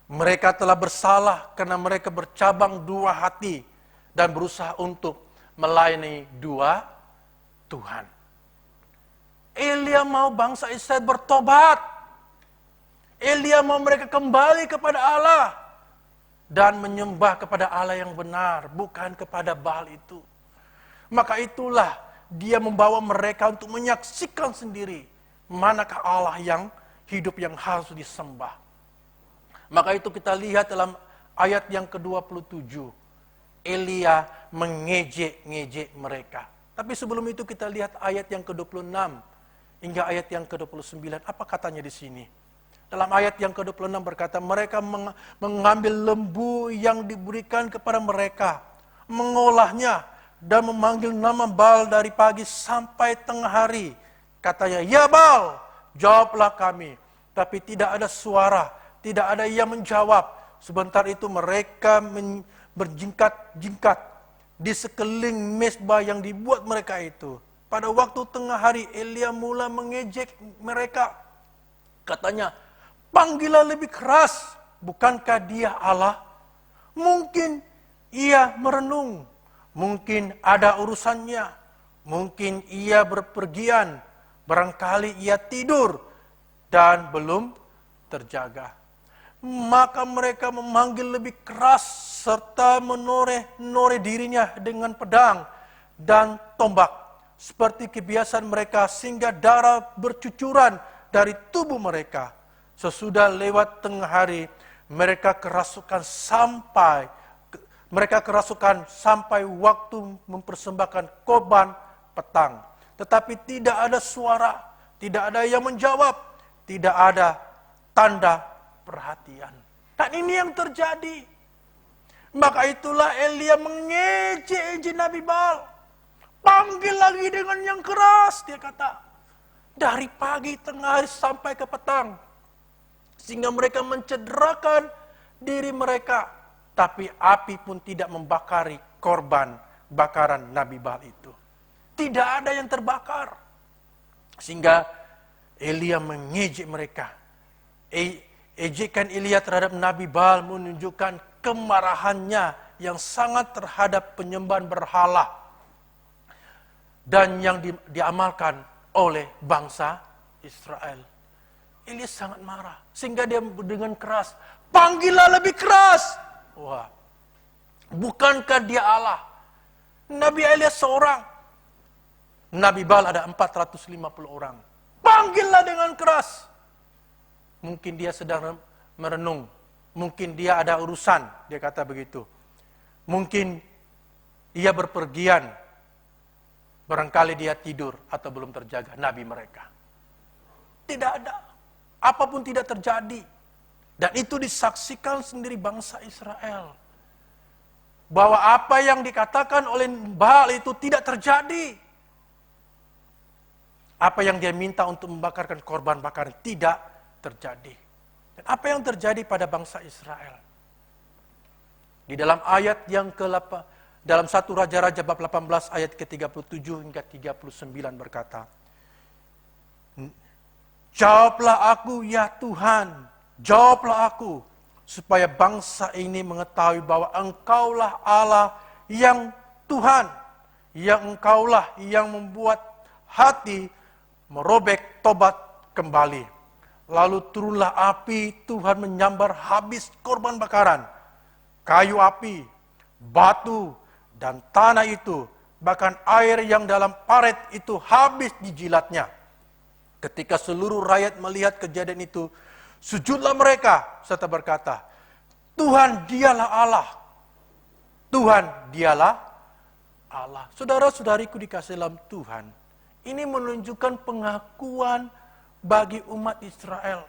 Mereka telah bersalah karena mereka bercabang 2 hati dan berusaha untuk melayani 2 Tuhan. Elia mau bangsa Israel bertobat. Elia mau mereka kembali kepada Allah. dan menyembah kepada Allah yang benar, bukan kepada Baal itu. Maka itulah dia membawa mereka untuk menyaksikan sendiri manakah Allah yang hidup yang harus disembah. Maka itu kita lihat dalam ayat yang ke-27. Elia mengejek-ngejek mereka. Tapi sebelum itu kita lihat ayat yang ke-26 hingga ayat yang ke-29. Apa katanya di sini? Dalam ayat yang ke-26 berkata, mereka mengambil lembu yang diberikan kepada mereka, mengolahnya, dan memanggil nama Baal dari pagi sampai tengah hari. Katanya, ya Baal, jawablah kami. Tapi tidak ada suara, tidak ada yang menjawab. Sebentar itu mereka berjingkat-jingkat di sekeliling mezbah yang dibuat mereka itu. Pada waktu tengah hari, Elia mula mengejek mereka. Katanya, panggillah lebih keras, bukankah dia Allah? Mungkin ia merenung, mungkin ada urusannya, mungkin ia berpergian, barangkali ia tidur dan belum terjaga. Maka mereka memanggil lebih keras serta menoreh-noreh dirinya dengan pedang dan tombak seperti kebiasaan mereka, sehingga darah bercucuran dari tubuh mereka. Sesudah lewat tengah hari, mereka kerasukan sampai waktu mempersembahkan korban petang. Tetapi tidak ada suara, tidak ada yang menjawab, tidak ada tanda perhatian. Dan ini yang terjadi. Maka itulah Elia mengejek-ejek Nabi Baal. Panggil lagi dengan yang keras, dia kata. Dari pagi, tengah hari sampai ke petang. Sehingga mereka mencederakan diri mereka. Tapi api pun tidak membakari korban bakaran Nabi Baal itu. Tidak ada yang terbakar. Sehingga Elia mengejek mereka. Ejekan Elia terhadap Nabi Baal menunjukkan kemarahannya yang sangat terhadap penyembahan berhala. Dan yang diamalkan oleh bangsa Israel. Elia sangat marah. Sehingga dia dengan keras, panggillah lebih keras. Wah, bukankah dia Allah? Nabi Elia seorang. Nabi Baal ada 450 orang. Panggillah dengan keras. Mungkin dia sedang merenung. Mungkin dia ada urusan, dia kata begitu. Mungkin ia berpergian. Barangkali dia tidur atau belum terjaga, nabi mereka. Tidak ada. Apapun tidak terjadi. Dan itu disaksikan sendiri bangsa Israel. Bahwa apa yang dikatakan oleh Baal itu tidak terjadi. Apa yang dia minta untuk membakarkan korban bakaran tidak terjadi. Dan apa yang terjadi pada bangsa Israel? Di dalam ayat yang ke-8, dalam 1 Raja-Raja bab 18 ayat ke-37 hingga 39 berkata, jawablah aku ya Tuhan, jawablah aku, supaya bangsa ini mengetahui bahwa Engkaulah Allah yang Tuhan, yang Engkaulah yang membuat hati merobek tobat kembali. Lalu turunlah api Tuhan menyambar habis korban bakaran, kayu api, batu, dan tanah itu, bahkan air yang dalam paret itu habis dijilatnya. Ketika seluruh rakyat melihat kejadian itu, sujudlah mereka serta berkata, Tuhan dialah Allah. Tuhan dialah Allah. Saudara-saudariku dikasihi dalam Tuhan, ini menunjukkan pengakuan bagi umat Israel.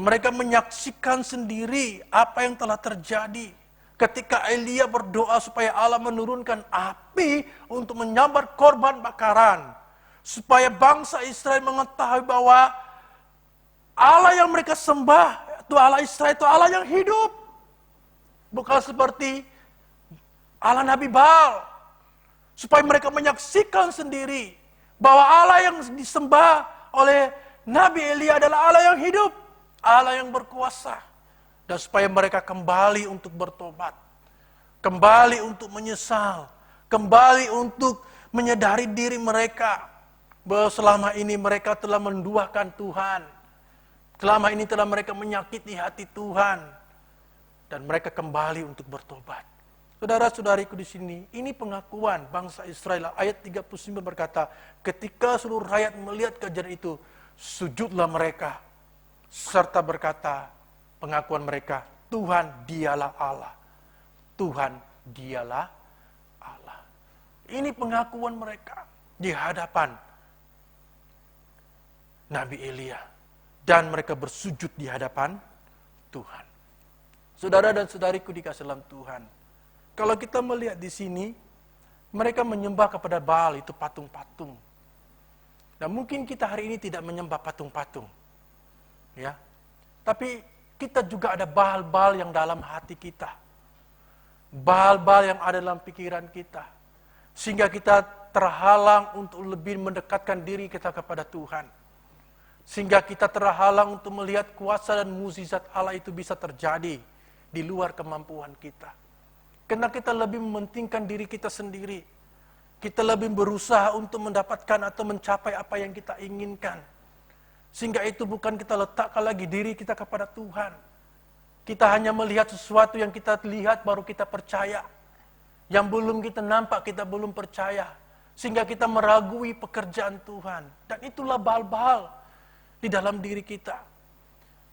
Mereka menyaksikan sendiri apa yang telah terjadi. Ketika Elia berdoa supaya Allah menurunkan api untuk menyambar korban bakaran. Supaya bangsa Israel mengetahui bahwa Allah yang mereka sembah, itu Allah Israel, itu Allah yang hidup. Bukan seperti Allah Nabi Baal. Supaya mereka menyaksikan sendiri bahwa Allah yang disembah oleh Nabi Elia adalah Allah yang hidup. Allah yang berkuasa. Dan supaya mereka kembali untuk bertobat. Kembali untuk menyesal. Kembali untuk menyadari diri mereka. Bahwa selama ini mereka telah menduakan Tuhan. Selama ini telah mereka menyakiti hati Tuhan. dan mereka kembali untuk bertobat. Saudara-saudariku di sini, ini pengakuan bangsa Israel. Ayat 39 berkata, ketika seluruh rakyat melihat kejadian itu, sujudlah mereka, serta berkata, pengakuan mereka, Tuhan dialah Allah. Tuhan dialah Allah. Ini pengakuan mereka di hadapan Nabi Elia. Dan mereka bersujud di hadapan Tuhan. Saudara dan saudariku dikasihi dalam Tuhan. Kalau kita melihat di sini, mereka menyembah kepada Baal, itu patung-patung. Nah, mungkin kita hari ini tidak menyembah patung-patung. Ya. Tapi kita juga ada Baal-Baal yang dalam hati kita. Baal-Baal yang ada dalam pikiran kita. Sehingga kita terhalang untuk lebih mendekatkan diri kita kepada Tuhan. Sehingga kita terhalang untuk melihat kuasa dan mukjizat Allah itu bisa terjadi di luar kemampuan kita. Karena kita lebih mementingkan diri kita sendiri. Kita lebih berusaha untuk mendapatkan atau mencapai apa yang kita inginkan. Sehingga itu bukan kita letakkan lagi diri kita kepada Tuhan. Kita hanya melihat sesuatu yang kita lihat baru kita percaya. Yang belum kita nampak kita belum percaya. Sehingga kita meragui pekerjaan Tuhan. Dan itulah Baal-Baal di dalam diri kita.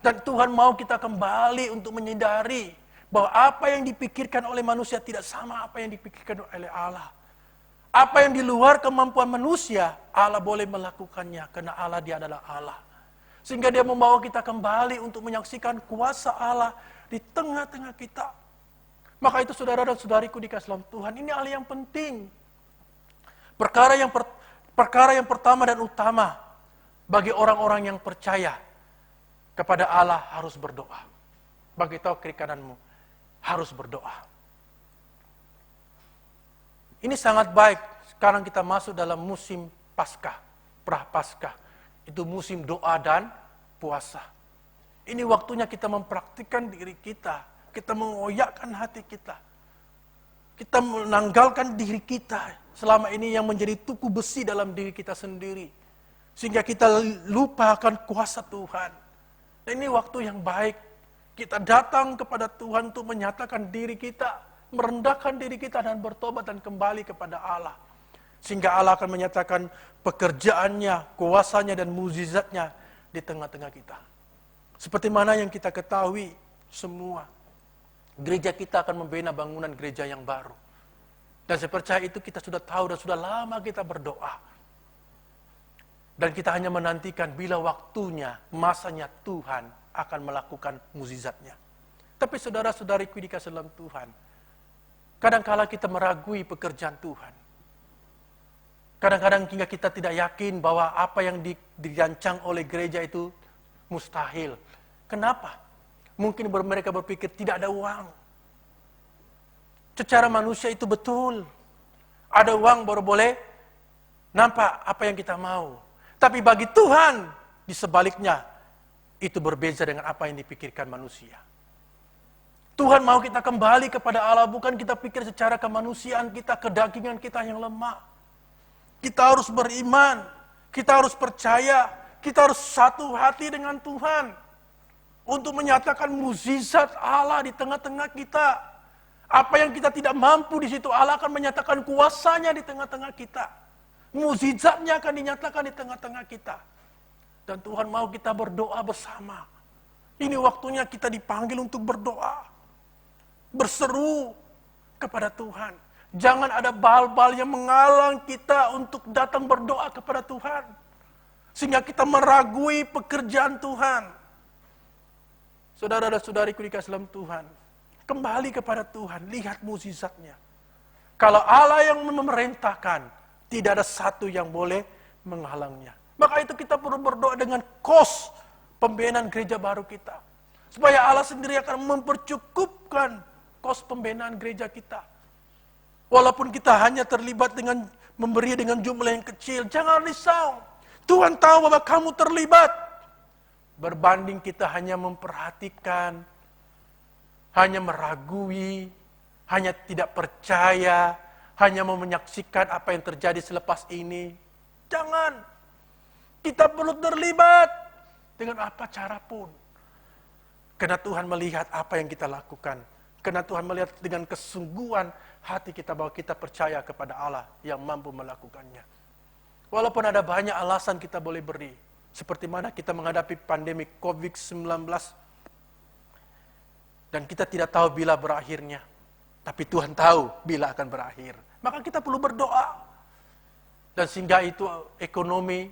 Dan Tuhan mau kita kembali untuk menyadari bahwa apa yang dipikirkan oleh manusia tidak sama apa yang dipikirkan oleh Allah. Apa yang di luar kemampuan manusia, Allah boleh melakukannya karena Allah dia adalah Allah. Sehingga dia membawa kita kembali untuk menyaksikan kuasa Allah di tengah-tengah kita. Maka itu saudara dan saudariku dikasihi dalam Tuhan, ini hal yang penting. Perkara yang pertama dan utama bagi orang-orang yang percaya kepada Allah harus berdoa. Bagi tahu kiri kananmu, harus berdoa. Ini sangat baik. Sekarang kita masuk dalam musim Paskah, Prapaskah. Itu musim doa dan puasa. Ini waktunya kita mempraktikkan diri kita. Kita mengoyakkan hati kita. Kita menanggalkan diri kita. Selama ini yang menjadi tuku besi dalam diri kita sendiri. Sehingga kita lupakan kuasa Tuhan. Dan ini waktu yang baik. Kita datang kepada Tuhan untuk menyatakan diri kita, merendahkan diri kita dan bertobat dan kembali kepada Allah. Sehingga Allah akan menyatakan pekerjaannya, kuasanya dan mukjizatnya di tengah-tengah kita. Seperti mana yang kita ketahui semua, gereja kita akan membina bangunan gereja yang baru. Dan saya percaya itu kita sudah tahu dan sudah lama kita berdoa. Dan kita hanya menantikan bila waktunya, masanya Tuhan akan melakukan mukjizatnya. Tapi saudara-saudariku dikasihi dalam Tuhan, kadang-kala kita meragui pekerjaan Tuhan. Kadang-kadang hingga kita tidak yakin bahwa apa yang dirancang oleh gereja itu mustahil. Kenapa? Mungkin mereka berpikir tidak ada uang. Secara manusia itu betul. Ada uang baru boleh nampak apa yang kita mau. Tapi bagi Tuhan, di sebaliknya, itu berbeza dengan apa yang dipikirkan manusia. Tuhan mau kita kembali kepada Allah, bukan kita pikir secara kemanusiaan kita, kedagingan kita yang lemah. Kita harus beriman, kita harus percaya, kita harus satu hati dengan Tuhan. Untuk menyatakan mukjizat Allah di tengah-tengah kita. Apa yang kita tidak mampu di situ, Allah akan menyatakan kuasanya di tengah-tengah kita. Mukjizatnya akan dinyatakan di tengah-tengah kita. Dan Tuhan mau kita berdoa bersama. Ini waktunya kita dipanggil untuk berdoa. Berseru kepada Tuhan. Jangan ada Baal-Baal yang menghalang kita untuk datang berdoa kepada Tuhan. Sehingga kita meragui pekerjaan Tuhan. Saudara dan saudariku dikasihi dalam Tuhan. Kembali kepada Tuhan, lihat mukjizatnya. Kalau Allah yang memerintahkan, tidak ada satu yang boleh menghalangnya. Maka itu kita perlu berdoa dengan kos pembinaan gereja baru kita. Supaya Allah sendiri akan mempercukupkan kos pembinaan gereja kita. Walaupun kita hanya terlibat dengan memberi dengan jumlah yang kecil, jangan risau. Tuhan tahu bahwa kamu terlibat. Berbanding kita hanya memperhatikan, hanya meragui, hanya tidak percaya, hanya mau menyaksikan apa yang terjadi selepas ini. Jangan. Kita perlu terlibat dengan apa cara pun. Karena Tuhan melihat apa yang kita lakukan. Karena Tuhan melihat dengan kesungguhan hati kita bahwa kita percaya kepada Allah yang mampu melakukannya. Walaupun ada banyak alasan kita boleh beri. Seperti mana kita menghadapi pandemi COVID-19. Dan kita tidak tahu bila berakhirnya. Tapi Tuhan tahu bila akan berakhir. Maka kita perlu berdoa. Dan sehingga itu ekonomi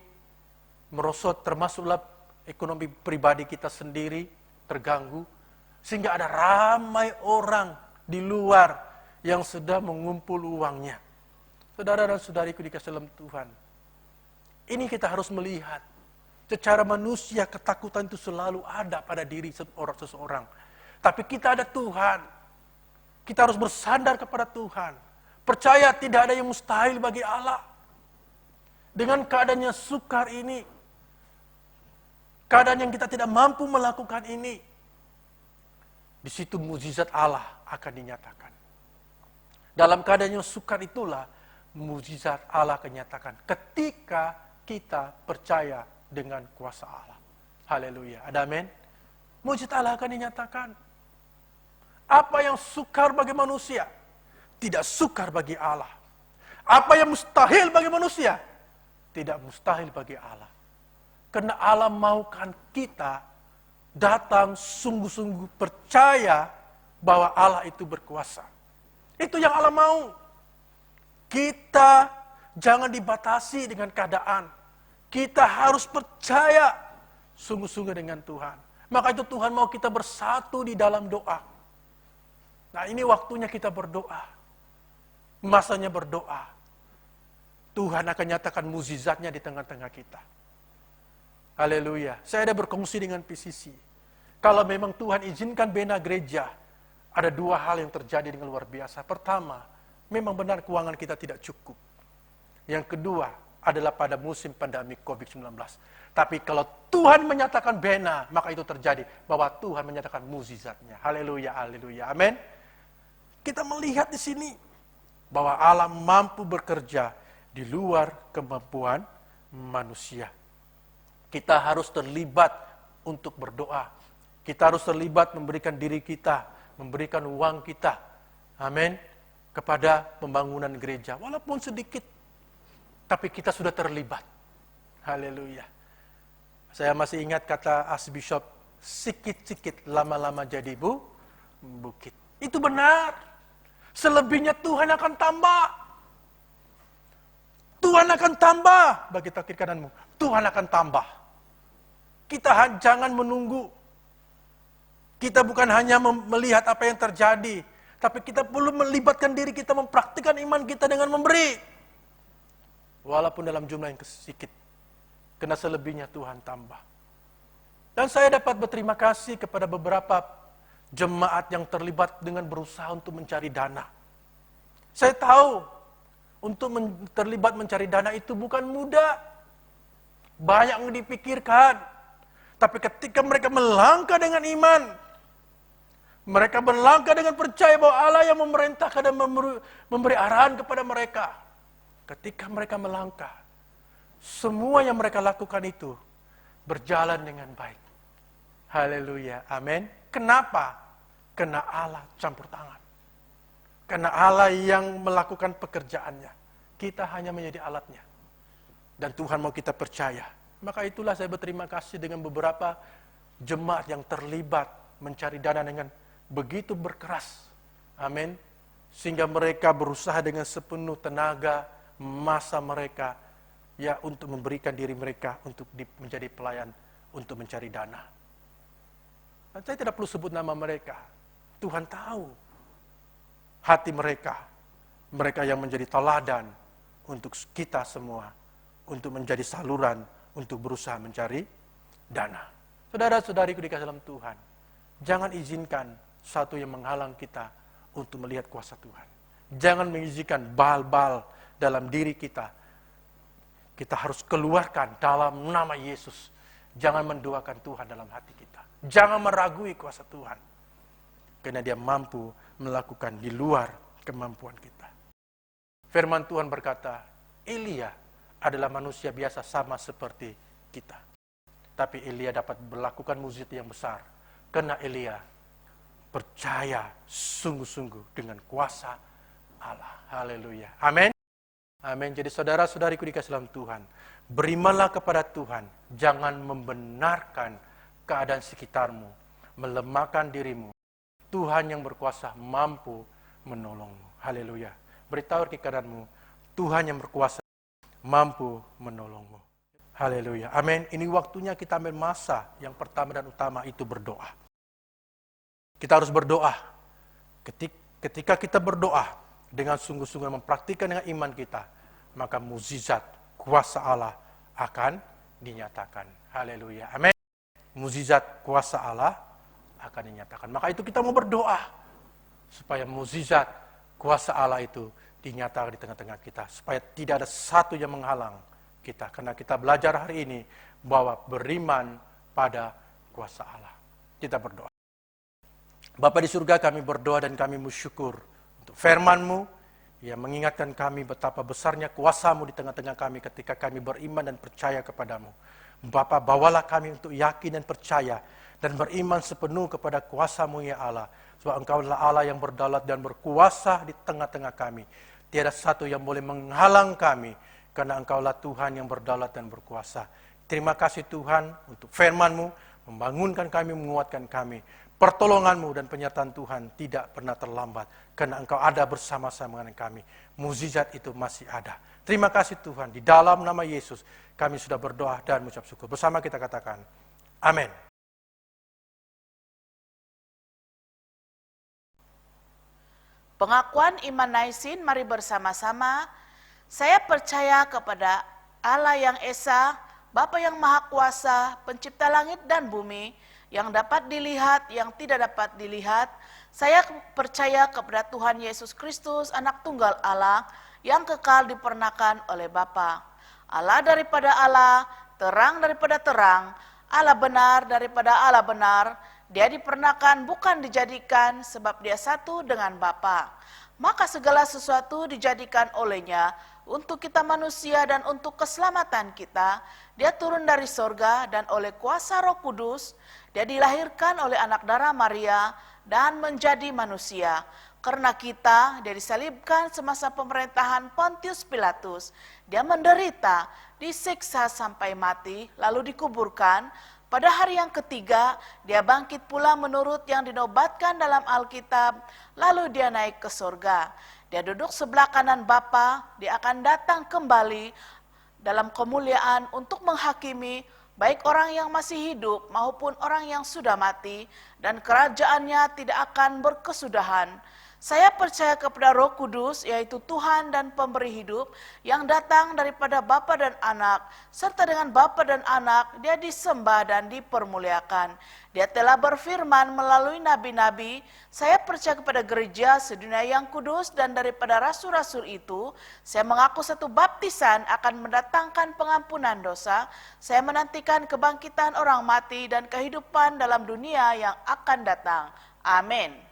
merosot, termasuklah ekonomi pribadi kita sendiri terganggu. Sehingga ada ramai orang di luar yang sudah mengumpul uangnya. Saudara dan saudariku dikasihi dalam Tuhan. Ini kita harus melihat. Secara manusia ketakutan itu selalu ada pada diri seseorang. Tapi kita ada Tuhan. Kita harus bersandar kepada Tuhan. Percaya tidak ada yang mustahil bagi Allah. Dengan keadaannya sukar ini. Keadaan yang kita tidak mampu melakukan ini. Di situ mukjizat Allah akan dinyatakan. Dalam keadaan yang sukar itulah mukjizat Allah akan dinyatakan. Ketika kita percaya dengan kuasa Allah. Haleluya. Ada amin? Mukjizat Allah akan dinyatakan. Apa yang sukar bagi manusia, tidak sukar bagi Allah. Apa yang mustahil bagi manusia, tidak mustahil bagi Allah. Karena Allah maukan kita datang sungguh-sungguh percaya bahwa Allah itu berkuasa. Itu yang Allah mau. Kita jangan dibatasi dengan keadaan. Kita harus percaya sungguh-sungguh dengan Tuhan. Maka itu Tuhan mau kita bersatu di dalam doa. Nah ini waktunya kita berdoa. Masanya berdoa. Tuhan akan nyatakan mukjizatnya di tengah-tengah kita. Haleluya. Saya ada berkongsi dengan PCC. Kalau memang Tuhan izinkan bina gereja, ada dua hal yang terjadi dengan luar biasa. Pertama, memang benar keuangan kita tidak cukup. Yang kedua adalah pada musim pandemi COVID-19. Tapi kalau Tuhan menyatakan bina, maka itu terjadi. Bahwa Tuhan menyatakan mukjizatnya. Haleluya, haleluya. Amin. Kita melihat di sini bahwa Allah mampu bekerja di luar kemampuan manusia. Kita harus terlibat untuk berdoa. Kita harus terlibat memberikan diri kita, memberikan uang kita. Amin. Kepada pembangunan gereja. Walaupun sedikit, tapi kita sudah terlibat. Haleluya. Saya masih ingat kata Archbishop, sikit-sikit lama-lama jadi bukit. Itu benar. Selebihnya Tuhan akan tambah. Tuhan akan tambah. Bagi kiri kananmu, Tuhan akan tambah. Kita jangan menunggu. Kita bukan hanya melihat apa yang terjadi, tapi kita perlu melibatkan diri kita, mempraktikkan iman kita dengan memberi. Walaupun dalam jumlah yang sedikit. Karena selebihnya Tuhan tambah. Dan saya dapat berterima kasih kepada beberapa jemaat yang terlibat dengan berusaha untuk mencari dana. Saya tahu, untuk terlibat mencari dana itu bukan mudah. Banyak yang dipikirkan. Tapi ketika mereka melangkah dengan iman, mereka melangkah dengan percaya bahwa Allah yang memerintahkan dan memberi arahan kepada mereka. Ketika mereka melangkah, semua yang mereka lakukan itu berjalan dengan baik. Haleluya, amin. Kenapa? Karena Allah campur tangan. Karena Allah yang melakukan pekerjaannya. Kita hanya menjadi alatnya. Dan Tuhan mau kita percaya. Maka itulah saya berterima kasih dengan beberapa jemaat yang terlibat mencari dana dengan begitu berkeras. Amin. Sehingga mereka berusaha dengan sepenuh tenaga, masa mereka, ya untuk memberikan diri mereka untuk menjadi pelayan, untuk mencari dana. Dan saya tidak perlu sebut nama mereka. Tuhan tahu hati mereka. Mereka yang menjadi teladan untuk kita semua. Untuk menjadi saluran, untuk berusaha mencari dana. Saudara-saudariku dikasihi dalam Tuhan. Jangan izinkan satu yang menghalang kita untuk melihat kuasa Tuhan. Jangan mengizinkan bal-bal dalam diri kita. Kita harus keluarkan dalam nama Yesus. Jangan mendoakan Tuhan dalam hati kita. Jangan meragui kuasa Tuhan. Karena Dia mampu melakukan di luar kemampuan kita. Firman Tuhan berkata, Elia adalah manusia biasa sama seperti kita. Tapi Elia dapat melakukan mukjizat yang besar. Karena Elia percaya sungguh-sungguh dengan kuasa Allah. Haleluya. Amin. Amin. Jadi saudara-saudariku dikasih dalam Tuhan, berimanlah kepada Tuhan. Jangan membenarkan keadaan sekitarmu, melemahkan dirimu. Tuhan yang berkuasa mampu menolongmu. Haleluya. Beritahu keadaanmu, Tuhan yang berkuasa mampu menolongmu. Haleluya. Amin. Ini waktunya kita ambil masa yang pertama dan utama itu berdoa. Kita harus berdoa. Ketika kita berdoa dengan sungguh-sungguh mempraktikkan dengan iman kita, maka mukjizat kuasa Allah akan dinyatakan. Haleluya. Amin. Mukjizat kuasa Allah akan dinyatakan. Maka itu kita mau berdoa supaya mukjizat kuasa Allah itu dinyatakan di tengah-tengah kita, supaya tidak ada satu yang menghalang kita. Karena kita belajar hari ini bahwa beriman pada kuasa Allah. Kita berdoa. Bapa di surga, kami berdoa dan kami bersyukur untuk firman-Mu yang mengingatkan kami betapa besarnya kuasa-Mu di tengah-tengah kami ketika kami beriman dan percaya kepadamu. Bapa, bawalah kami untuk yakin dan percaya dan beriman sepenuh kepada kuasa-Mu ya Allah. Sebab Engkau adalah Allah yang berdaulat dan berkuasa di tengah-tengah kami. Tiada satu yang boleh menghalang kami, karena Engkaulah Tuhan yang berdaulat dan berkuasa. Terima kasih Tuhan untuk firman-Mu, membangunkan kami, menguatkan kami. Pertolongan-Mu dan penyertaan Tuhan tidak pernah terlambat, karena Engkau ada bersama-sama dengan kami. Mukjizat itu masih ada. Terima kasih Tuhan, di dalam nama Yesus kami sudah berdoa dan mengucap syukur. Bersama kita katakan, amin. Pengakuan iman Naisin, mari bersama-sama. Saya percaya kepada Allah yang Esa, Bapa yang Maha Kuasa, pencipta langit dan bumi, yang dapat dilihat, yang tidak dapat dilihat. Saya percaya kepada Tuhan Yesus Kristus, anak tunggal Allah, yang kekal dipernakan oleh Bapa. Allah daripada Allah, terang daripada terang, Allah benar daripada Allah benar. Dia dipernakan bukan dijadikan, sebab dia satu dengan Bapa. Maka segala sesuatu dijadikan olehnya untuk kita manusia dan untuk keselamatan kita. Dia turun dari sorga dan oleh kuasa Roh Kudus, dia dilahirkan oleh anak darah Maria dan menjadi manusia. Karena kita, dia disalibkan semasa pemerintahan Pontius Pilatus. Dia menderita, disiksa sampai mati, lalu dikuburkan. Pada hari yang ketiga, dia bangkit pula menurut yang dinobatkan dalam Alkitab, lalu dia naik ke sorga. Dia duduk sebelah kanan Bapa, dia akan datang kembali dalam kemuliaan untuk menghakimi baik orang yang masih hidup maupun orang yang sudah mati, dan kerajaannya tidak akan berkesudahan. Saya percaya kepada Roh Kudus, yaitu Tuhan dan pemberi hidup, yang datang daripada Bapa dan Anak, serta dengan Bapa dan Anak dia disembah dan dipermuliakan. Dia telah berfirman melalui nabi-nabi. Saya percaya kepada gereja sedunia yang kudus, dan daripada rasul-rasul itu saya mengaku satu baptisan akan mendatangkan pengampunan dosa. Saya menantikan kebangkitan orang mati dan kehidupan dalam dunia yang akan datang. Amin.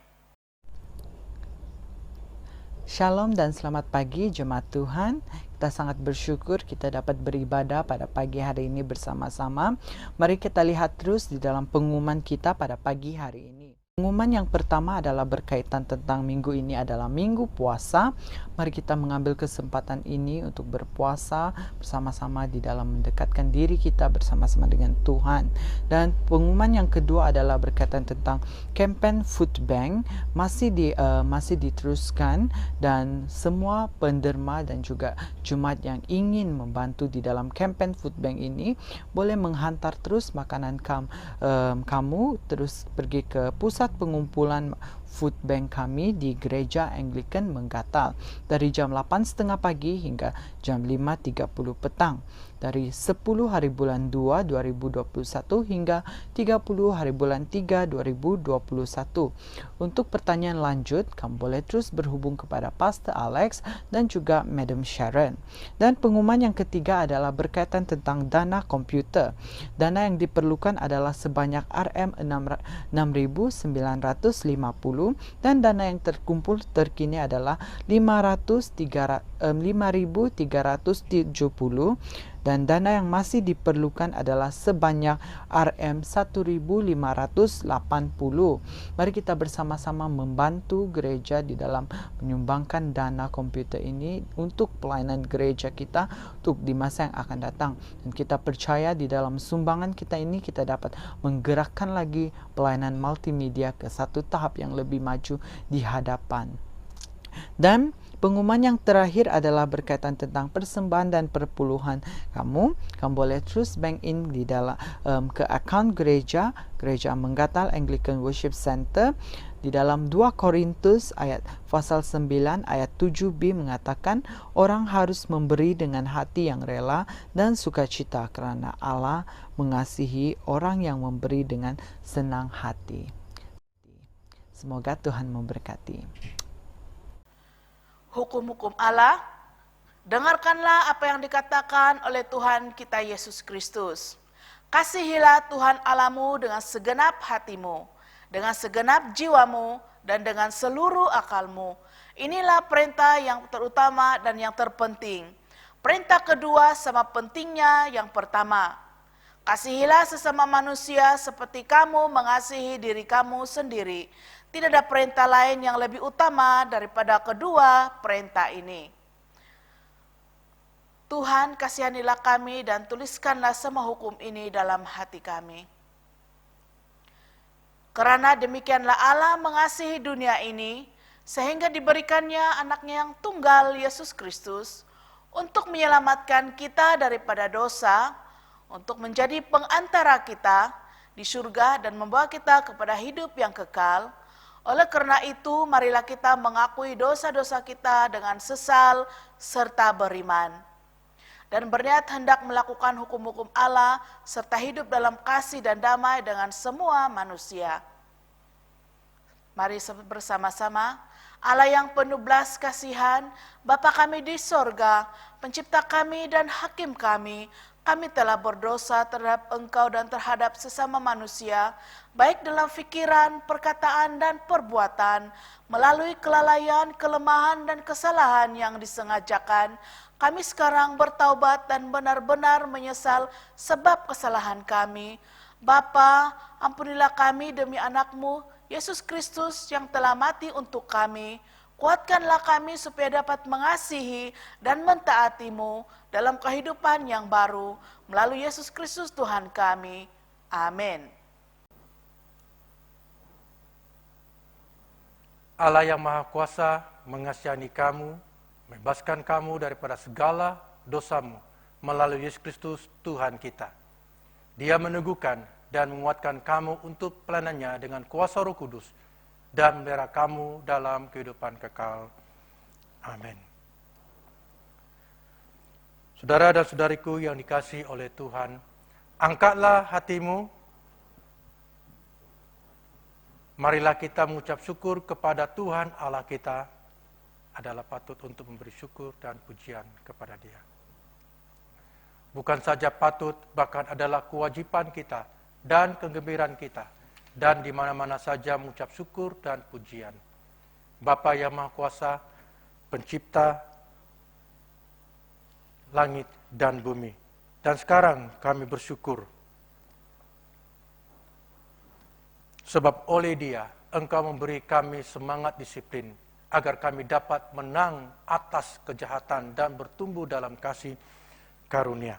Shalom dan selamat pagi jemaat Tuhan. Kita sangat bersyukur kita dapat beribadah pada pagi hari ini bersama-sama. Mari kita lihat terus di dalam pengumuman kita pada pagi hari ini. Pengumuman yang pertama adalah berkaitan tentang minggu ini adalah minggu puasa. Mari kita mengambil kesempatan ini untuk berpuasa bersama-sama di dalam mendekatkan diri kita bersama-sama dengan Tuhan. Dan pengumuman yang kedua adalah berkaitan tentang campaign Food Bank masih diteruskan, dan semua penderma dan juga jemaat yang ingin membantu di dalam campaign Food Bank ini boleh menghantar terus makanan kamu terus pergi ke pusat pengumpulan food bank kami di Gereja Anglikan Menggatal dari jam 8.30 pagi hingga jam 5.30 petang, dari 10 hari bulan 2 2021 hingga 30 hari bulan 3 2021. Untuk pertanyaan lanjut, kamu boleh terus berhubung kepada Pastor Alex dan juga Madam Sharon. Dan pengumuman yang ketiga adalah berkaitan tentang dana komputer. Dana yang diperlukan adalah sebanyak RM6.950, dan dana yang terkumpul terkini adalah 5.370 Dan dana yang masih diperlukan adalah sebanyak Rm1.580. Mari kita bersama-sama membantu gereja di dalam menyumbangkan dana komputer ini untuk pelayanan gereja kita untuk di masa yang akan datang. Dan kita percaya di dalam sumbangan kita ini kita dapat menggerakkan lagi pelayanan multimedia ke satu tahap yang lebih maju di hadapan. Dan pengumuman yang terakhir adalah berkaitan tentang persembahan dan perpuluhan kamu boleh terus bank in di dalam ke akaun gereja Menggatal Anglican Worship Center. Di dalam 2 Korintus pasal 9 ayat 7b mengatakan orang harus memberi dengan hati yang rela dan sukacita karena Allah mengasihi orang yang memberi dengan senang hati. Semoga Tuhan memberkati. Hukum-hukum Allah, dengarkanlah apa yang dikatakan oleh Tuhan kita Yesus Kristus. Kasihilah Tuhan Allahmu dengan segenap hatimu, dengan segenap jiwamu, dan dengan seluruh akalmu. Inilah perintah yang terutama dan yang terpenting. Perintah kedua sama pentingnya yang pertama. Kasihilah sesama manusia seperti kamu mengasihi diri kamu sendiri. Tidak ada perintah lain yang lebih utama daripada kedua perintah ini. Tuhan, kasihanilah kami dan tuliskanlah semua hukum ini dalam hati kami. Karena demikianlah Allah mengasihi dunia ini, sehingga diberikannya anaknya yang tunggal, Yesus Kristus, untuk menyelamatkan kita daripada dosa, untuk menjadi pengantara kita di surga dan membawa kita kepada hidup yang kekal. Oleh karena itu, marilah kita mengakui dosa-dosa kita dengan sesal serta beriman. Dan berniat hendak melakukan hukum-hukum Allah serta hidup dalam kasih dan damai dengan semua manusia. Mari bersama-sama, Allah yang penuh belas kasihan, Bapa kami di sorga, pencipta kami dan hakim kami telah berdosa terhadap Engkau dan terhadap sesama manusia, baik dalam pikiran, perkataan, dan perbuatan, melalui kelalaian, kelemahan, dan kesalahan yang disengajakan. Kami sekarang bertaubat dan benar-benar menyesal sebab kesalahan kami. Bapa, ampunilah kami demi anak-Mu, Yesus Kristus yang telah mati untuk kami. Kuatkanlah kami supaya dapat mengasihi dan mentaati-Mu dalam kehidupan yang baru, melalui Yesus Kristus Tuhan kami. Amin. Allah yang Maha Kuasa mengasihani kamu, membebaskan kamu daripada segala dosamu melalui Yesus Kristus Tuhan kita. Dia meneguhkan dan menguatkan kamu untuk pelayanannya dengan kuasa Roh Kudus dan memelihara kamu dalam kehidupan kekal. Amin. Saudara dan saudariku yang dikasihi oleh Tuhan, angkatlah hatimu. Marilah kita mengucap syukur kepada Tuhan Allah kita. Adalah patut untuk memberi syukur dan pujian kepada Dia. Bukan saja patut, bahkan adalah kewajiban kita dan kegembiraan kita. Dan di mana-mana saja mengucap syukur dan pujian. Bapa yang Maha Kuasa, pencipta langit dan bumi. Dan sekarang kami bersyukur. Sebab oleh Dia, Engkau memberi kami semangat disiplin, agar kami dapat menang atas kejahatan dan bertumbuh dalam kasih karunia.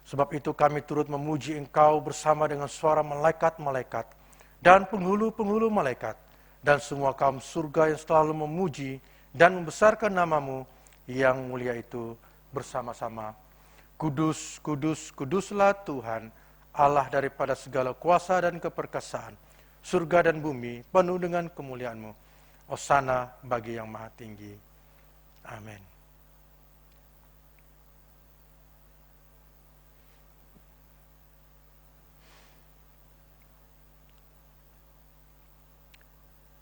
Sebab itu kami turut memuji Engkau bersama dengan suara malaikat-malaikat dan penghulu-penghulu malaikat dan semua kaum surga yang selalu memuji dan membesarkan nama-Mu yang mulia itu bersama-sama. Kudus, kudus, kuduslah Tuhan, Allah daripada segala kuasa dan keperkasaan. Surga dan bumi penuh dengan kemuliaan-Mu. Hosana bagi yang maha tinggi. Amin.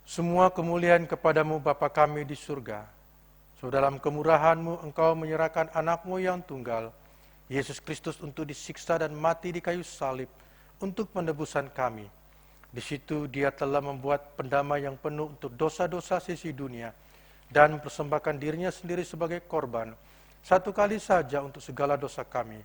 Semua kemuliaan kepadamu Bapa kami di surga. So dalam kemurahan-Mu Engkau menyerahkan anak-Mu yang tunggal, Yesus Kristus untuk disiksa dan mati di kayu salib untuk penebusan kami. Di situ Dia telah membuat pendamaian yang penuh untuk dosa-dosa sisi dunia dan mempersembahkan dirinya sendiri sebagai korban satu kali saja untuk segala dosa kami.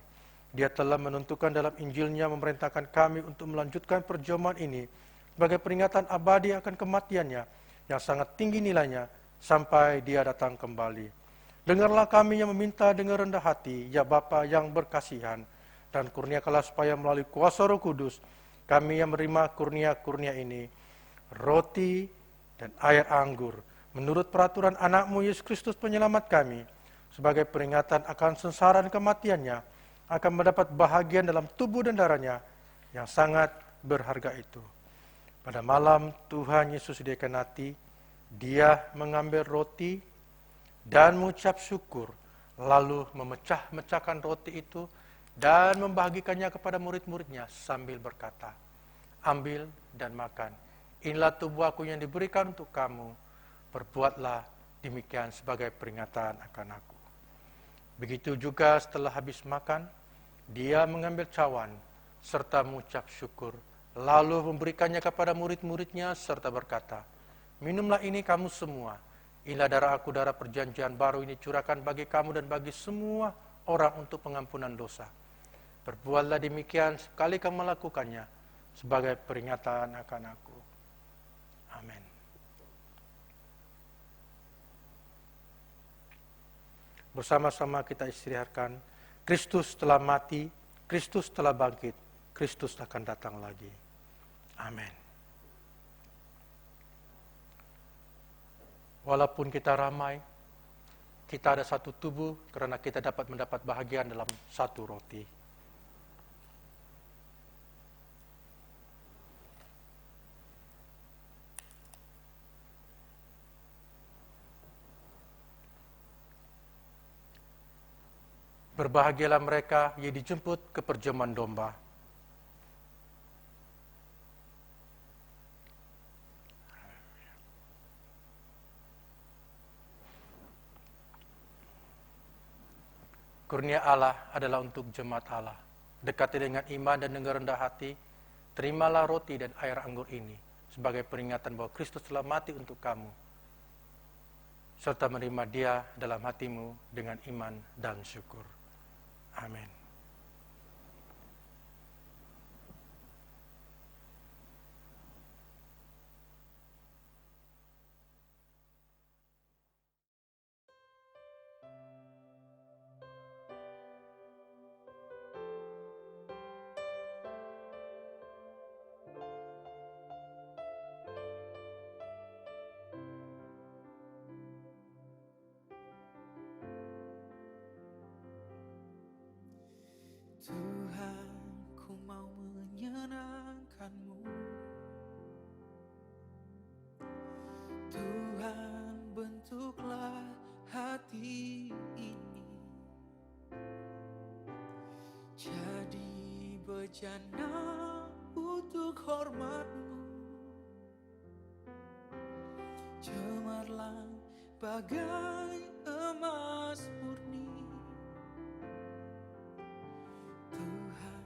Dia telah menentukan dalam Injilnya memerintahkan kami untuk melanjutkan perjamuan ini sebagai peringatan abadi akan kematiannya yang sangat tinggi nilainya sampai dia datang kembali. Dengarlah kami yang meminta dengan rendah hati, ya Bapa yang berkasihan, dan kurniakanlah supaya melalui kuasa Roh Kudus, kami yang menerima kurnia-kurnia ini, roti dan air anggur, menurut peraturan anak-Mu Yesus Kristus penyelamat kami, sebagai peringatan akan sengsara dan kematiannya, akan mendapat bahagian dalam tubuh dan darahnya yang sangat berharga itu. Pada malam Tuhan Yesus dikenati, dia mengambil roti dan mengucap syukur, lalu memecah-mecahkan roti itu dan membagikannya kepada murid-muridnya sambil berkata, "Ambil dan makan. Inilah tubuh aku yang diberikan untuk kamu. Perbuatlah demikian sebagai peringatan akan aku." Begitu juga setelah habis makan, dia mengambil cawan serta mengucap syukur, lalu memberikannya kepada murid-muridnya serta berkata, "Minumlah ini kamu semua. Inilah darah aku, darah perjanjian baru ini curahkan bagi kamu dan bagi semua orang untuk pengampunan dosa. Perbuatlah demikian sekali kamu melakukannya sebagai peringatan akan aku." Amin. Bersama-sama kita istirahatkan. Kristus telah mati, Kristus telah bangkit, Kristus akan datang lagi. Amin. Walaupun kita ramai, kita ada satu tubuh karena kita dapat mendapat bahagian dalam satu roti. Berbahagialah mereka yang dijemput ke perjamuan domba. Kurnia Allah adalah untuk jemaat Allah. Dekati dengan iman dan dengan rendah hati, terimalah roti dan air anggur ini sebagai peringatan bahwa Kristus telah mati untuk kamu, serta menerima Dia dalam hatimu dengan iman dan syukur. Amin. Tuhan, ku mau menyenangkan-Mu. Tuhan, bentuklah hati ini jadi bejana untuk hormat-Mu. Cemerlang bagai emas murni. Tuhan,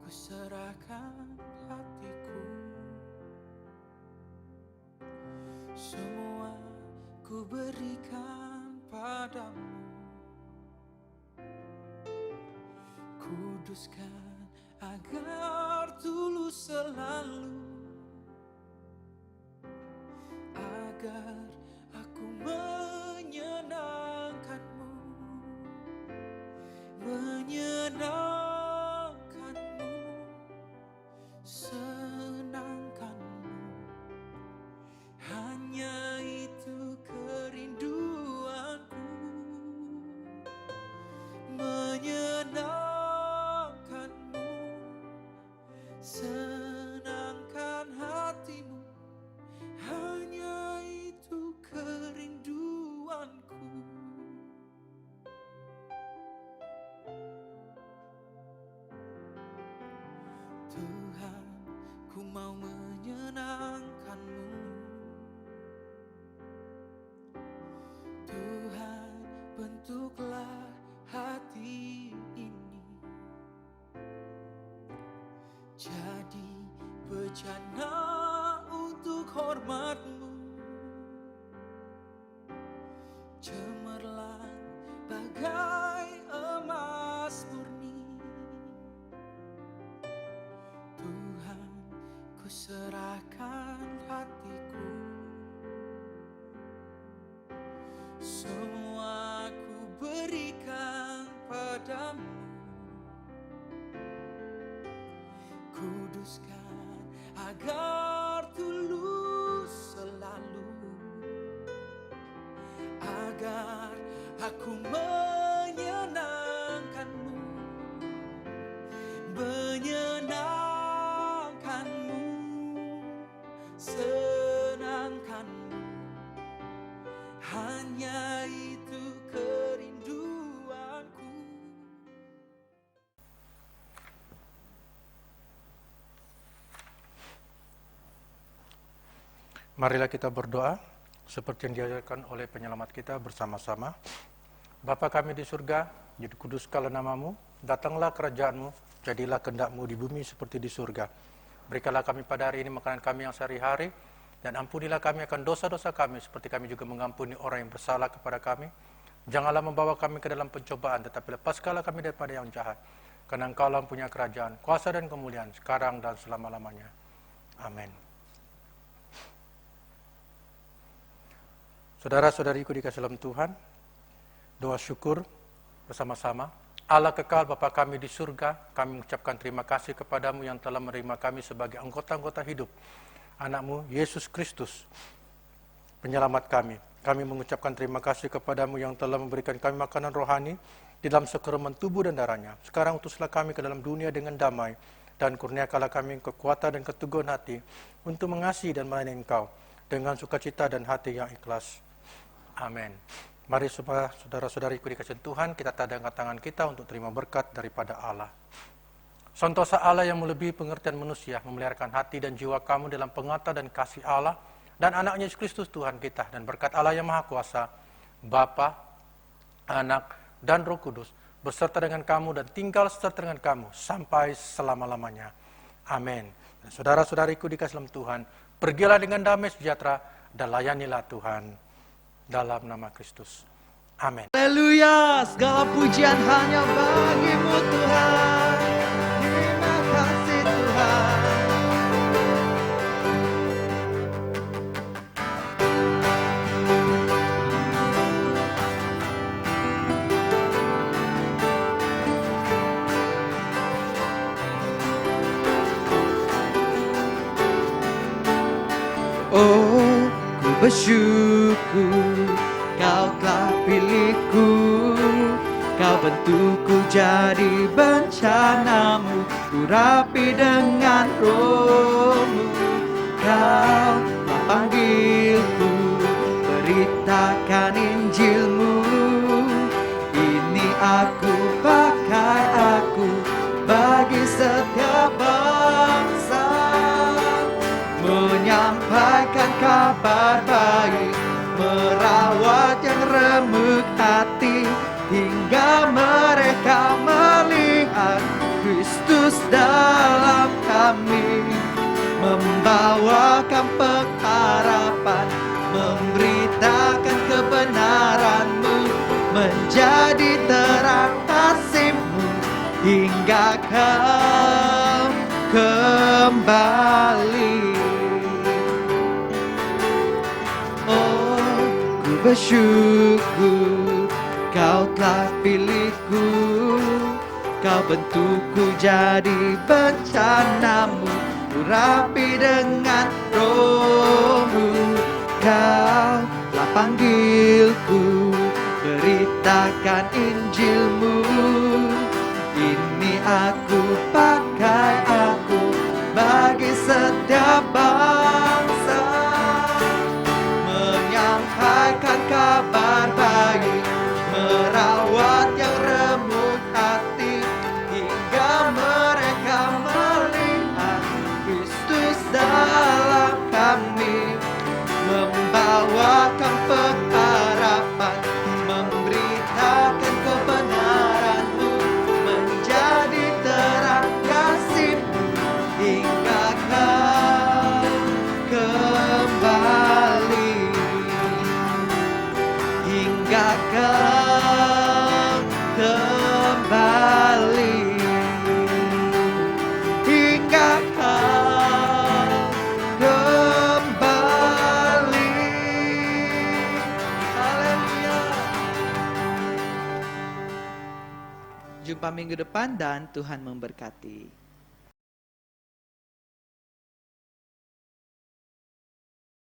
ku serahkan hatiku. Semua ku berikan padamu. Kuduskan agar tulus selalu, agar aku menyenangkan-Mu, menyenangkan-Mu, senangkan-Mu. Hanya itu kerinduanku, menyenangkan-Mu, senangkan hatimu. Hanya itu kerinduanku. Tuhan, ku mau menyenangkan-Mu. Tuhan, bentuklah hati ini jadi bejana untuk hormat-Mu. Cemerlang bagai Tuhanmu. Hanya itu kerinduanku. Marilah kita berdoa seperti yang diajarkan oleh penyelamat kita bersama-sama. Bapa kami di surga, dikuduskanlah namamu, datanglah kerajaanmu, jadilah kehendak-mu di bumi seperti di surga. Berikanlah kami pada hari ini makanan kami yang sehari-hari, dan ampunilah kami akan dosa-dosa kami, seperti kami juga mengampuni orang yang bersalah kepada kami. Janganlah membawa kami ke dalam pencobaan, tetapi lepaskanlah kami daripada yang jahat. Karena Engkau-lah punya kerajaan, kuasa dan kemuliaan, sekarang dan selama-lamanya. Amin. Saudara-saudariku dikasihi dalam Tuhan, doa syukur bersama-sama. Allah kekal Bapa kami di surga, kami mengucapkan terima kasih kepadamu yang telah menerima kami sebagai anggota-anggota hidup anak-Mu, Yesus Kristus, penyelamat kami. Kami mengucapkan terima kasih kepadamu yang telah memberikan kami makanan rohani di dalam sakramen tubuh dan darahnya. Sekarang utuslah kami ke dalam dunia dengan damai, dan kurniakanlah kami kekuatan dan keteguhan hati untuk mengasihi dan melayani Engkau dengan sukacita dan hati yang ikhlas. Amin. Mari saudara-saudariku dikasihi Tuhan, kita tadangkan tangan kita untuk terima berkat daripada Allah. Sentosa Allah yang melebihi pengertian manusia, memeliharakan hati dan jiwa kamu dalam pengetahuan dan kasih Allah dan anaknya Yesus Kristus Tuhan kita, dan berkat Allah yang Maha Kuasa, Bapa, Anak, dan Roh Kudus, beserta dengan kamu dan tinggal serta dengan kamu sampai selama-lamanya. Amin. Dan saudara-saudariku dikasihi dalam Tuhan, pergilah dengan damai sejahtera dan layanilah Tuhan. Dalam nama Kristus. Amin. Haleluya, segala pujian hanya bagi-Mu Tuhan. Terima kasih Tuhan. Oh, ku bersyukur Kau telah pilihku, Kau bentukku jadi bencanamu, ku rapi dengan rohmu. Kau telah panggilku, beritakan Injilmu. Ini aku, pakai aku bagi setiap bangsa, menyampaikan kabar baik, merawat yang remuk hati, hingga mereka melihat Kristus dalam kami, membawakan pengharapan, memberitakan kebenaran-Mu, menjadi terang kasih-Mu, hingga Kau kembali. Bersyukur Kau telah pilihku, Kau bentukku jadi bencanamu, ku rapi dengan rohmu. Kau telah panggilku, beritakan Injilmu. Ini aku, pakai aku bagi setiap bangsa, menyampaikan kabar baik, merawat yang remuk hati, hingga mereka melihat Kristus dalam kami, membawakan pengharapan, memberitakan kebenaran-Mu, menjadi terang kasih-Mu, hingga Kau kembali, hingga Kau kembali, hingga Kau kembali. Haleluya. Jumpa minggu depan dan Tuhan memberkati.